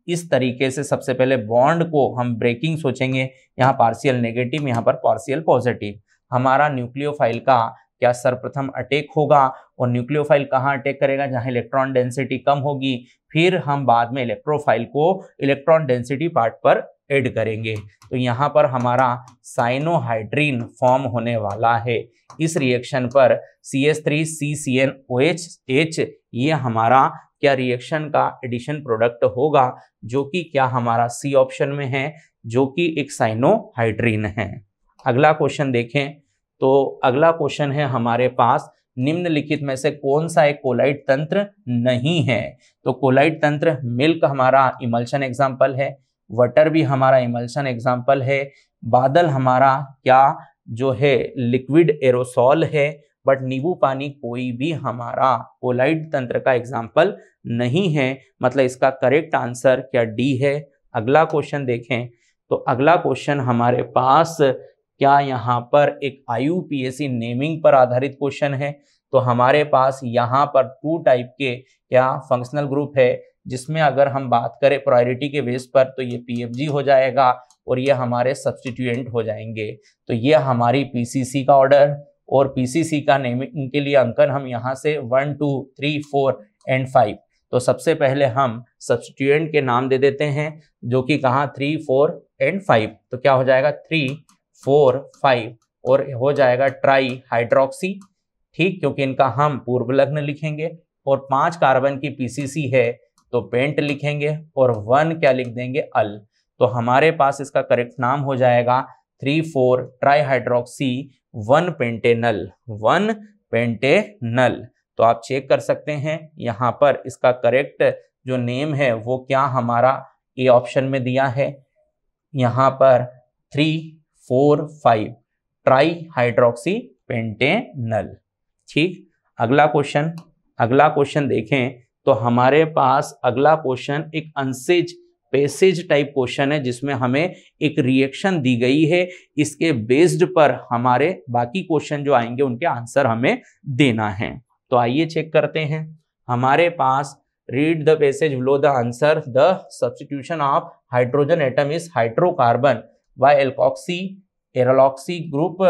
S1: इस तरीके से सबसे पहले बॉन्ड को हम ब्रेकिंग सोचेंगे, यहाँ पार्शियल नेगेटिव, यहाँ पर पार्शियल पॉजिटिव। हमारा न्यूक्लियोफाइल का क्या सर्वप्रथम अटैक होगा, और न्यूक्लियोफाइल कहाँ अटैक करेगा, जहाँ इलेक्ट्रॉन डेंसिटी कम होगी। फिर हम बाद में इलेक्ट्रोफाइल को इलेक्ट्रॉन डेंसिटी पार्ट पर ऐड करेंगे। तो यहाँ पर हमारा साइनोहाइड्रीन फॉर्म होने वाला है। इस रिएक्शन पर CH3CCnOH ये हमारा क्या रिएक्शन का एडिशन प्रोडक्ट होगा, जो कि क्या हमारा सी ऑप्शन में है, जो कि एक साइनोहाइड्रीन है। अगला क्वेश्चन देखें, तो अगला क्वेश्चन है हमारे पास, निम्नलिखित में से कौन सा एक कोलाइड तंत्र नहीं है। तो कोलाइड तंत्र, मिल्क हमारा इमल्शन एग्जाम्पल है, वाटर भी हमारा इमल्शन एग्जाम्पल है, बादल हमारा क्या जो है लिक्विड एरोसॉल है, बट नींबू पानी कोई भी हमारा कोलाइड तंत्र का एग्जाम्पल नहीं है। मतलब इसका करेक्ट आंसर क्या डी है। अगला क्वेश्चन देखें, तो अगला क्वेश्चन हमारे पास क्या यहाँ पर एक IUPAC नेमिंग पर आधारित क्वेश्चन है। तो हमारे पास यहाँ पर 2 टाइप के क्या फंक्शनल ग्रुप है, जिसमें अगर हम बात करें प्रायोरिटी के बेस पर तो ये PFG हो जाएगा और ये हमारे सब्स्टिट्यूएंट हो जाएंगे। तो ये हमारी PCC का ऑर्डर, और PCC का नेमिंग के लिए अंकन हम यहाँ से 1 2 3 4 एंड 5। तो सबसे पहले हम सब्स्टिट्यूएंट के नाम दे देते हैं, जो कि कहाँ 3 4 एंड 5। तो क्या हो जाएगा 3 4 5 और हो जाएगा ट्राई हाइड्रोक्सी, ठीक, क्योंकि इनका हम पूर्व लग्न लिखेंगे। और 5 कार्बन की PCC है तो पेंट लिखेंगे, और 1 क्या लिख देंगे अल। तो हमारे पास इसका करेक्ट नाम हो जाएगा 3 4 ट्राई हाइड्रोक्सी 1 पेंटेनल, 1 पेंटेनल। तो आप चेक कर सकते हैं यहाँ पर इसका करेक्ट जो नेम है वो क्या हमारा ए ऑप्शन में दिया है, यहाँ पर 3 4 5 ट्राई हाइड्रोक्सी पेंटेनल, ठीक। अगला क्वेश्चन देखें, तो हमारे पास अगला क्वेश्चन एक अनसेज पैसेज टाइप क्वेश्चन है, जिसमें हमें एक रिएक्शन दी गई है, इसके बेस्ड पर हमारे बाकी क्वेश्चन जो आएंगे उनके आंसर हमें देना है। तो आइए चेक करते हैं। हमारे पास read the passage below the answer, the substitution of hydrogen atom is hydrocarbon by alkoxy aryloxy group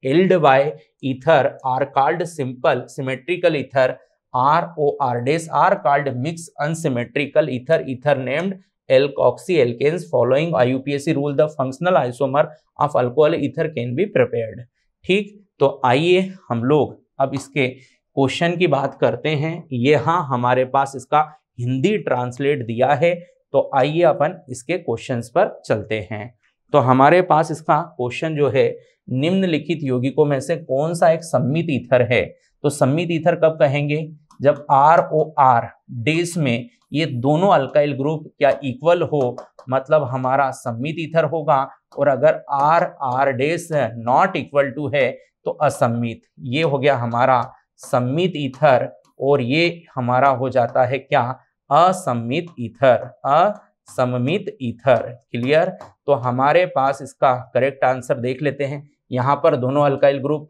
S1: yield by ether are called simple symmetrical ether ROR dash are called mixed unsymmetrical ether named alkoxy alkanes following IUPAC rule the functional isomer of alcohol ether can be prepared। ठीक, तो आइए हम लोग अब इसके क्वेश्चन की बात करते हैं। यहाँ हमारे पास इसका हिंदी ट्रांसलेट दिया है, तो आइए अपन इसके क्वेश्चंस पर चलते हैं। तो हमारे पास इसका क्वेश्चन जो है, निम्नलिखित यौगिकों में से कौन सा एक सम्मित ईथर है। तो सम्मित ईथर कब कहेंगे, जब ROR डेस में ये दोनों अल्काइल ग्रुप क्या इक्वल हो, मतलब हमारा सम्मित ईथर होगा। और अगर RR does not equal to है तो असम्मित। ये हो गया हमारा सम्मित ईथर, और ये हमारा हो जाता है क्या असम्मित ईथर, असममित ईथर। क्लियर। तो हमारे पास इसका करेक्ट आंसर देख लेते हैं। यहाँ पर दोनों अल्काइल ग्रुप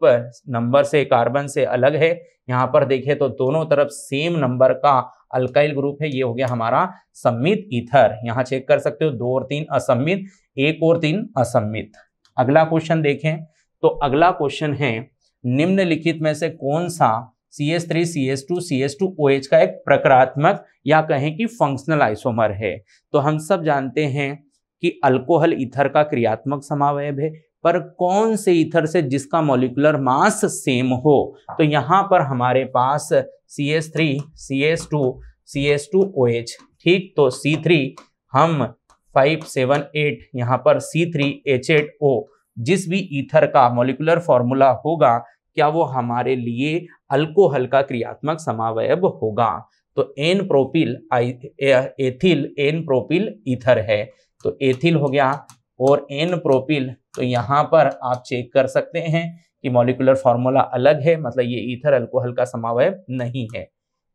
S1: नंबर से कार्बन से अलग है, यहाँ पर देखें तो दोनों तरफ सेम नंबर का अल्काइल ग्रुप है, ये हो गया हमारा सम्मित ईथर। यहाँ चेक कर सकते हो 2 और 3 असम्मित, 1 और 3 असम्मित। अगला क्वेश्चन देखें, तो अगला क्वेश्चन है, निम्नलिखित में से कौन सा CH3CH2CH2OH का एक प्रकारात्मक या कहें कि फंक्शनल आइसोमर है। तो हम सब जानते हैं कि अल्कोहल ईथर का क्रियात्मक समावयव है, पर कौन से ईथर से जिसका मॉलिक्यूलर मास सेम हो। तो यहाँ पर हमारे पास CH3CH2CH2OH, ठीक। तो C3 हम 5 7 8 यहाँ पर C3H8O जिस भी ईथर का मॉलिक्यूलर फॉर्मूला होगा, क्या वो हमारे लिए अल्कोहल का क्रियात्मक समावयव होगा। तो n propyl ethyl n propyl ether है, तो एथिल हो गया। और एन प्रोपिल, तो यहाँ पर आप चेक कर सकते हैं कि मॉलिक्यूलर फॉर्मूला अलग है, मतलब ये ईथर अल्कोहल का समावयव नहीं है।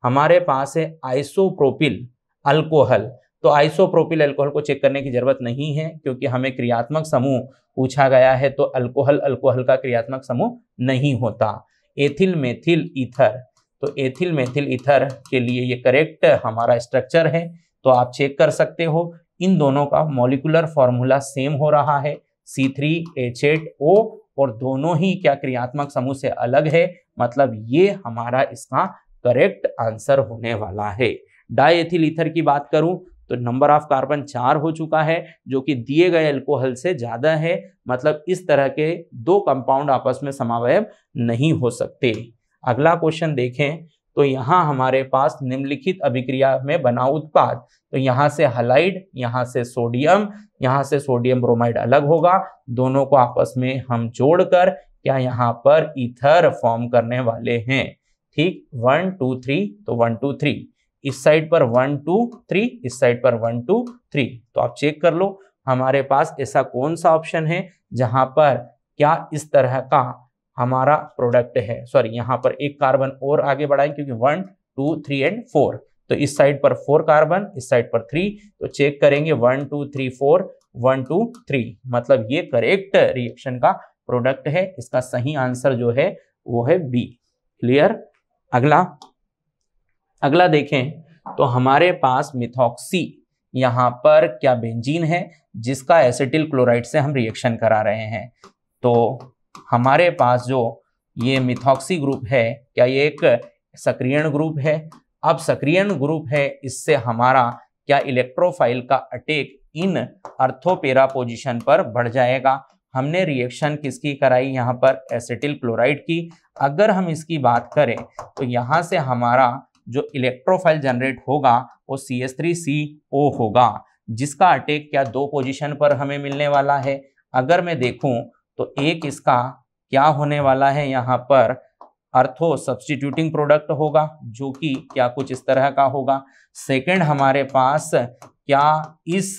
S1: हमारे पास है आइसोप्रोपिल अल्कोहल, तो आइसोप्रोपिल अल्कोहल को चेक करने की जरूरत नहीं है, क्योंकि हमें क्रियात्मक समूह पूछा गया है, तो अल्कोहल का क्रियात्मक समूह नहीं होता। एथिल मेथिल ईथर, तो एथिल मेथिल ईथर के लिए ये करेक्ट हमारा स्ट्रक्चर है। तो आप चेक कर सकते हो इन दोनों का मॉलिक्यूलर फॉर्मूला सेम हो रहा है C3H8O, और दोनों ही क्या क्रियात्मक समूह से अलग है, मतलब ये हमारा इसका करेक्ट आंसर होने वाला है। डाइएथिल ईथर की बात करूं तो नंबर ऑफ कार्बन 4 हो चुका है, जो कि दिए गए अल्कोहल से ज्यादा है, मतलब इस तरह के दो कंपाउंड आपस में समावयव नहीं हो सकते। अगला क्वेश्चन देखें तो यहाँ हमारे पास निम्नलिखित अभिक्रिया में बना उत्पाद, तो यहाँ से हलाइड, यहाँ से सोडियम ब्रोमाइड अलग होगा, दोनों को आपस में हम जोड़कर क्या यहाँ पर ईथर फॉर्म करने वाले हैं। ठीक, 1 2 3, तो 1 2 3 इस साइड पर 1 2 3, इस साइड पर 1 2 3, तो आप चेक कर लो हमारे पास ऐसा कौन सा ऑप्शन है जहां पर क्या इस तरह का हमारा प्रोडक्ट है। सॉरी, यहाँ पर एक कार्बन और आगे बढ़ाएं क्योंकि 1 2 3 एंड 4, तो इस साइड पर 4 कार्बन, इस साइड पर 3, तो चेक करेंगे 1 2 3 4 1 2 3, मतलब ये करेक्ट रिएक्शन का प्रोडक्ट है। इसका सही आंसर जो है वो है बी। क्लियर। अगला देखें तो हमारे पास मिथॉक्सी यहाँ पर क्या बेंजीन है जिसका एसिटिल क्लोराइड से हम रिएक्शन करा रहे हैं। तो हमारे पास जो ये मिथॉक्सी ग्रुप है क्या ये एक सक्रियण ग्रुप है। अब सक्रियण ग्रुप है, इससे हमारा क्या इलेक्ट्रोफाइल का अटैक इन अर्थोपेरा पोजीशन पर बढ़ जाएगा। हमने रिएक्शन किसकी कराई यहाँ पर, एसिटिल क्लोराइड की। अगर हम इसकी बात करें तो यहाँ से हमारा जो इलेक्ट्रोफाइल जनरेट होगा वो CH3CO होगा, जिसका अटैक क्या दो पोजीशन पर हमें मिलने वाला है। अगर मैं देखूं तो एक इसका क्या होने वाला है, यहाँ पर अर्थो सब्स्टिट्यूटिंग प्रोडक्ट होगा जो कि क्या कुछ इस तरह का होगा। सेकंड हमारे पास क्या इस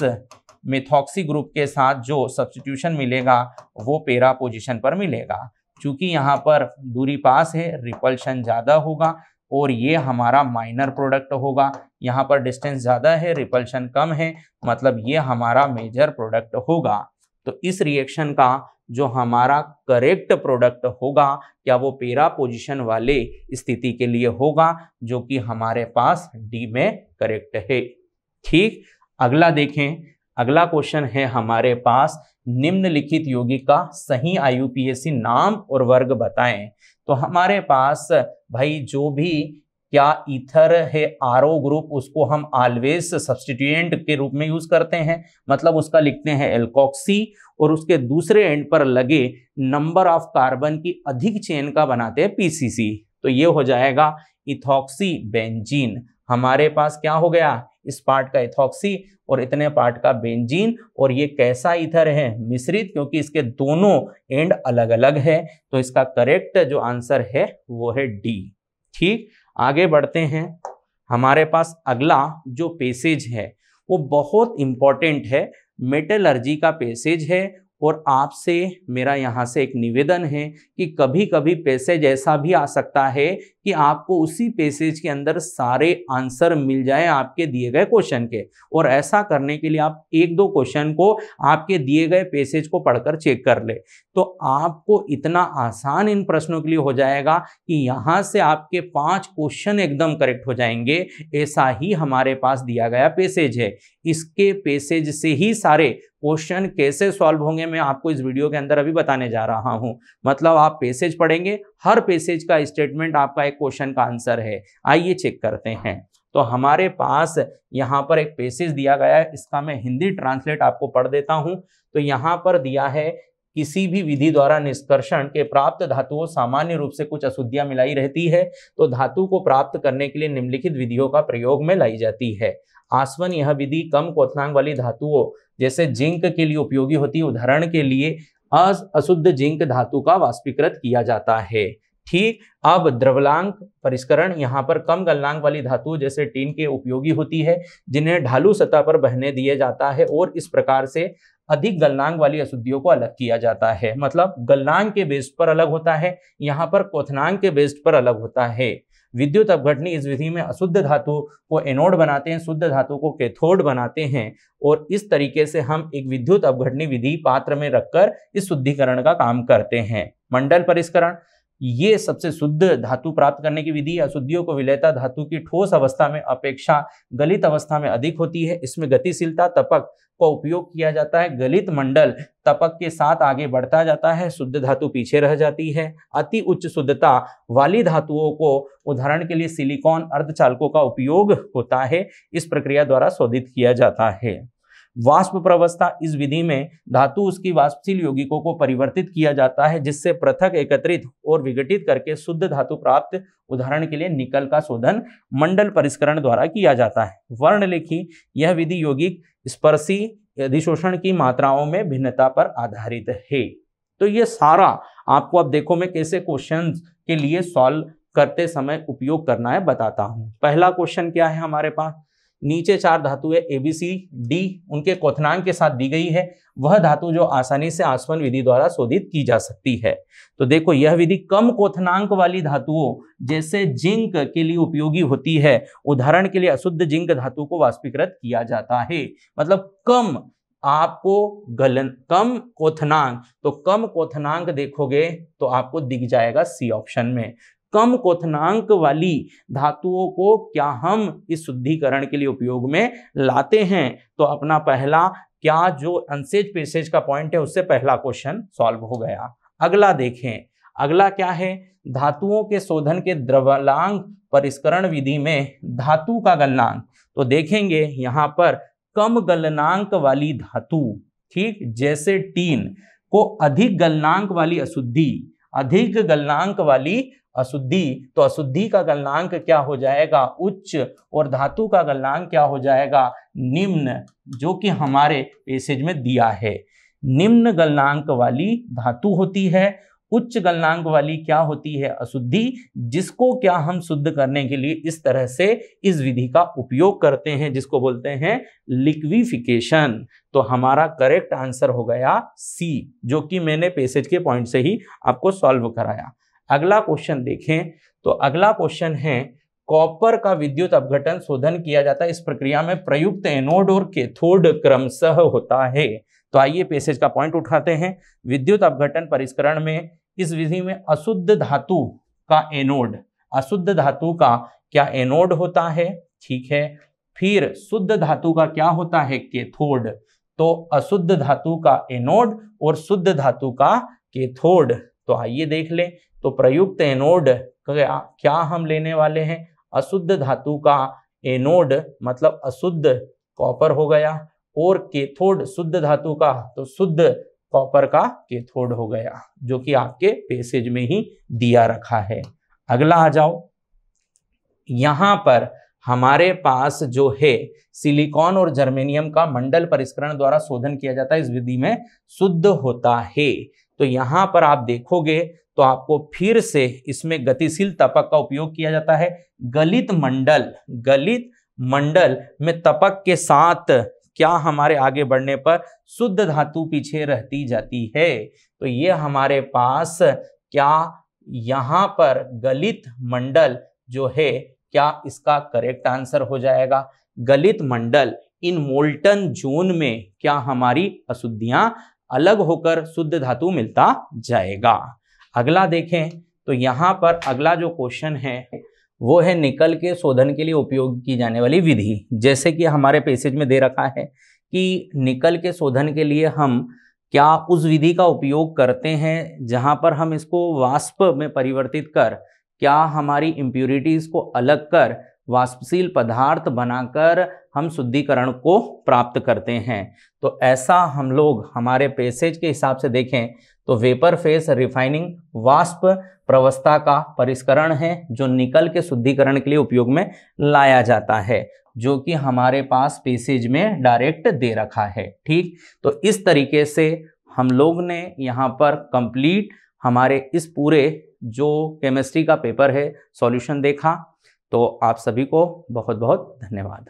S1: मिथॉक्सी ग्रुप के साथ जो सब्स्टिट्यूशन मिलेगा वो पेरा पोजीशन पर मिलेगा। चूंकि यहाँ पर दूरी पास है, रिपल्शन ज्यादा होगा और ये हमारा माइनर प्रोडक्ट होगा। यहाँ पर डिस्टेंस ज्यादा है, रिपल्शन कम है, मतलब ये हमारा मेजर प्रोडक्ट होगा। तो इस रिएक्शन का जो हमारा करेक्ट प्रोडक्ट होगा क्या वो पेरा पोजीशन वाले स्थिति के लिए होगा, जो कि हमारे पास डी में करेक्ट है। ठीक, अगला देखें। अगला क्वेश्चन है हमारे पास, निम्नलिखित यौगिक का सही IUPAC नाम और वर्ग बताएं। तो हमारे पास भाई जो भी क्या ईथर है RO ग्रुप, उसको हम ऑलवेज सब्स्टिट्यूएंट के रूप में यूज करते हैं, मतलब उसका लिखते हैं एल्कोक्सी, और उसके दूसरे एंड पर लगे नंबर ऑफ कार्बन की अधिक चेन का बनाते हैं PCC। तो ये हो जाएगा इथॉक्सी बेंजीन। हमारे पास क्या हो गया, इस पार्ट का इथॉक्सी और इतने पार्ट का बेंजीन, और ये कैसा ईथर है, मिश्रित, क्योंकि इसके दोनों एंड अलग अलग है। तो इसका करेक्ट जो आंसर है वो है डी। ठीक, आगे बढ़ते हैं। हमारे पास अगला जो पैसेज है वो बहुत इंपॉर्टेंट है, मेटलर्जी का पैसेज है। और आपसे मेरा यहाँ से एक निवेदन है कि कभी कभी पैसेज ऐसा भी आ सकता है कि आपको उसी पैसेज के अंदर सारे आंसर मिल जाए आपके दिए गए क्वेश्चन के, और ऐसा करने के लिए आप एक दो क्वेश्चन को आपके दिए गए पैसेज को पढ़कर चेक कर ले, तो आपको इतना आसान इन प्रश्नों के लिए हो जाएगा कि यहाँ से आपके 5 क्वेश्चन एकदम करेक्ट हो जाएंगे। ऐसा ही हमारे पास दिया गया पैसेज है, इसके पैसेज से ही सारे क्वेश्चन कैसे सॉल्व होंगे मैं आपको इस वीडियो के अंदर अभी बताने जा रहा हूं। मतलब आप पैसेज पढ़ेंगे, हर पैसेज का स्टेटमेंट आपका एक क्वेश्चन का आंसर है। आइए चेक करते हैं। तो हमारे पास यहाँ पर एक पैसेज दिया गया है, इसका मैं हिंदी ट्रांसलेट आपको पढ़ देता हूं। तो यहाँ पर दिया है, किसी भी विधि द्वारा निष्कर्षण के प्राप्त धातुओं सामान्य रूप से कुछ अशुद्धियां मिलाई रहती है, तो धातु को प्राप्त करने के लिए निम्नलिखित विधियों का प्रयोग में लाई जाती है। आसवन यह विधि कम क्वथनांक वाली धातुओं जैसे जिंक के लिए उपयोगी होती है। उदाहरण के लिए अशुद्ध जिंक धातु का वाष्पीकृत किया जाता है। ठीक, अब द्रवलांक परिष्करण यहाँ पर कम गलनांक वाली धातु जैसे टीन के उपयोगी होती है, जिन्हें ढालू सतह पर बहने दिया जाता है, और इस प्रकार से अधिक गलनांक वाली अशुद्धियों को अलग किया जाता है। मतलब गलनांक के बेस पर अलग होता है, यहाँ पर क्वथनांक के बेस पर अलग होता है। विद्युत अपघटनी इस विधि में अशुद्ध धातु को एनोड बनाते हैं, शुद्ध धातु को कैथोड बनाते हैं, और इस तरीके से हम एक विद्युत अपघटनी विधि पात्र में रखकर इस शुद्धिकरण का काम करते हैं। मंडल परिष्करण, ये सबसे शुद्ध धातु प्राप्त करने की विधि है। अशुद्धियों को विलेयता धातु की ठोस अवस्था में अपेक्षा गलित अवस्था में अधिक होती है। इसमें गतिशीलता तपक का उपयोग किया जाता है। गलित मंडल तपक के साथ आगे बढ़ता जाता है, शुद्ध धातु पीछे रह जाती है। अति उच्च शुद्धता वाली धातुओं को, उदाहरण के लिए सिलिकॉन, अर्धचालकों का उपयोग होता है। इस प्रक्रिया द्वारा शोधित किया जाता है। वाष्प प्रवस्था, इस विधि में धातु उसकी वाष्पशील यौगिकों को परिवर्तित किया जाता है, जिससे पृथक एकत्रित और विघटित करके शुद्ध धातु प्राप्त, उदाहरण के लिए निकल का शोधन मंडल परिष्करण द्वारा किया जाता है। वर्णलेखी, यह विधि यौगिक स्पर्शी अधिशोषण की मात्राओं में भिन्नता पर आधारित है। तो ये सारा आपको अब देखो मैं कैसे क्वेश्चन के लिए सॉल्व करते समय उपयोग करना है बताता हूं। पहला क्वेश्चन क्या है हमारे पास, नीचे 4 धातु है ABCD, उनके क्वथनांक के साथ दी गई है वह धातु जो आसानी से आसवन विधि द्वारा शोधित की जा सकती है। तो देखो यह विधि कम क्वथनांक वाली धातुओं जैसे जिंक के लिए उपयोगी होती है। उदाहरण के लिए अशुद्ध जिंक धातु को वाष्पीकृत किया जाता है। मतलब कम आपको कम क्वथनांक, तो कम क्वथनांक देखोगे तो आपको दिख जाएगा सी ऑप्शन में। कम क्वथनांक वाली धातुओं को क्या हम इस शुद्धिकरण के लिए उपयोग में लाते हैं, तो अपना पहला क्या जो अनसेज पेसेज का पॉइंट है उससे पहला क्वेश्चन सॉल्व हो गया। अगला देखें, अगला क्या है, धातुओं के शोधन के द्रव्यलांक परिष्करण विधि में धातु का गलनांक। तो देखेंगे यहाँ पर कम गलनांक वाली धातु, ठीक, जैसे टीन को अधिक गलनांक वाली अशुद्धि, अधिक गलनांक वाली अशुद्धि, तो अशुद्धि का गलनांक क्या हो जाएगा, उच्च, और धातु का गलनांक क्या हो जाएगा, निम्न, जो कि हमारे पैसेज में दिया है। निम्न गलनांक वाली धातु होती है, उच्च गलनांक वाली क्या होती है, अशुद्धि, जिसको क्या हम शुद्ध करने के लिए इस तरह से इस विधि का उपयोग करते हैं, जिसको बोलते हैं लिक्विफिकेशन। तो हमारा करेक्ट आंसर हो गया सी, जो कि मैंने पैसेज के पॉइंट से ही आपको सॉल्व कराया। अगला क्वेश्चन देखें, तो अगला क्वेश्चन है कॉपर का विद्युत अपघटन शोधन किया जाता है। इस प्रक्रिया में प्रयुक्त एनोड और कैथोड क्रमशः होता है। तो आइए पैसेज का पॉइंट उठाते हैं। विद्युत अपघटन परिष्करण में इस विधि में अशुद्ध धातु का एनोड, अशुद्ध धातु का क्या एनोड होता है, ठीक है। फिर शुद्ध धातु का क्या होता है, कैथोड। तो अशुद्ध धातु का एनोड और शुद्ध धातु का कैथोड। तो आइए देख लें, तो प्रयुक्त एनोड क्या हम लेने वाले हैं, अशुद्ध धातु का एनोड मतलब अशुद्ध कॉपर हो गया, और कैथोड शुद्ध धातु का, तो शुद्ध कॉपर का कैथोड हो गया, जो कि आपके पैसेज में ही दिया रखा है। अगला आ जाओ, यहां पर हमारे पास जो है सिलिकॉन और जर्मेनियम का मंडल परिष्करण द्वारा शोधन किया जाता है, इस विधि में शुद्ध होता है। तो यहां पर आप देखोगे तो आपको फिर से इसमें गतिशील तपक का उपयोग किया जाता है। गलित मंडल में तपक के साथ क्या हमारे आगे बढ़ने पर शुद्ध धातु पीछे रहती जाती है। तो ये हमारे पास क्या यहां पर गलित मंडल जो है, क्या इसका करेक्ट आंसर हो जाएगा। गलित मंडल इन मोल्टन जोन में क्या हमारी अशुद्धियां अलग होकर शुद्ध धातु मिलता जाएगा। अगला देखें, तो यहां पर अगला जो क्वेश्चन है वो है निकल के शोधन के लिए उपयोग की जाने वाली विधि। जैसे कि हमारे पैसेज में दे रखा है कि निकल के शोधन के लिए हम क्या उस विधि का उपयोग करते हैं जहां पर हम इसको वाष्प में परिवर्तित कर क्या हमारी इम्प्यूरिटीज को अलग कर वाष्पशील पदार्थ बनाकर हम शुद्धिकरण को प्राप्त करते हैं। तो ऐसा हम लोग हमारे पैसेज के हिसाब से देखें तो वेपर फेस रिफाइनिंग वाष्प प्रवस्था का परिष्करण है, जो निकल के शुद्धिकरण के लिए उपयोग में लाया जाता है, जो कि हमारे पास पैसेज में डायरेक्ट दे रखा है। ठीक, तो इस तरीके से हम लोग ने यहाँ पर कंप्लीट हमारे इस पूरे जो केमिस्ट्री का पेपर है सॉल्यूशन देखा। तो आप सभी को बहुत बहुत धन्यवाद।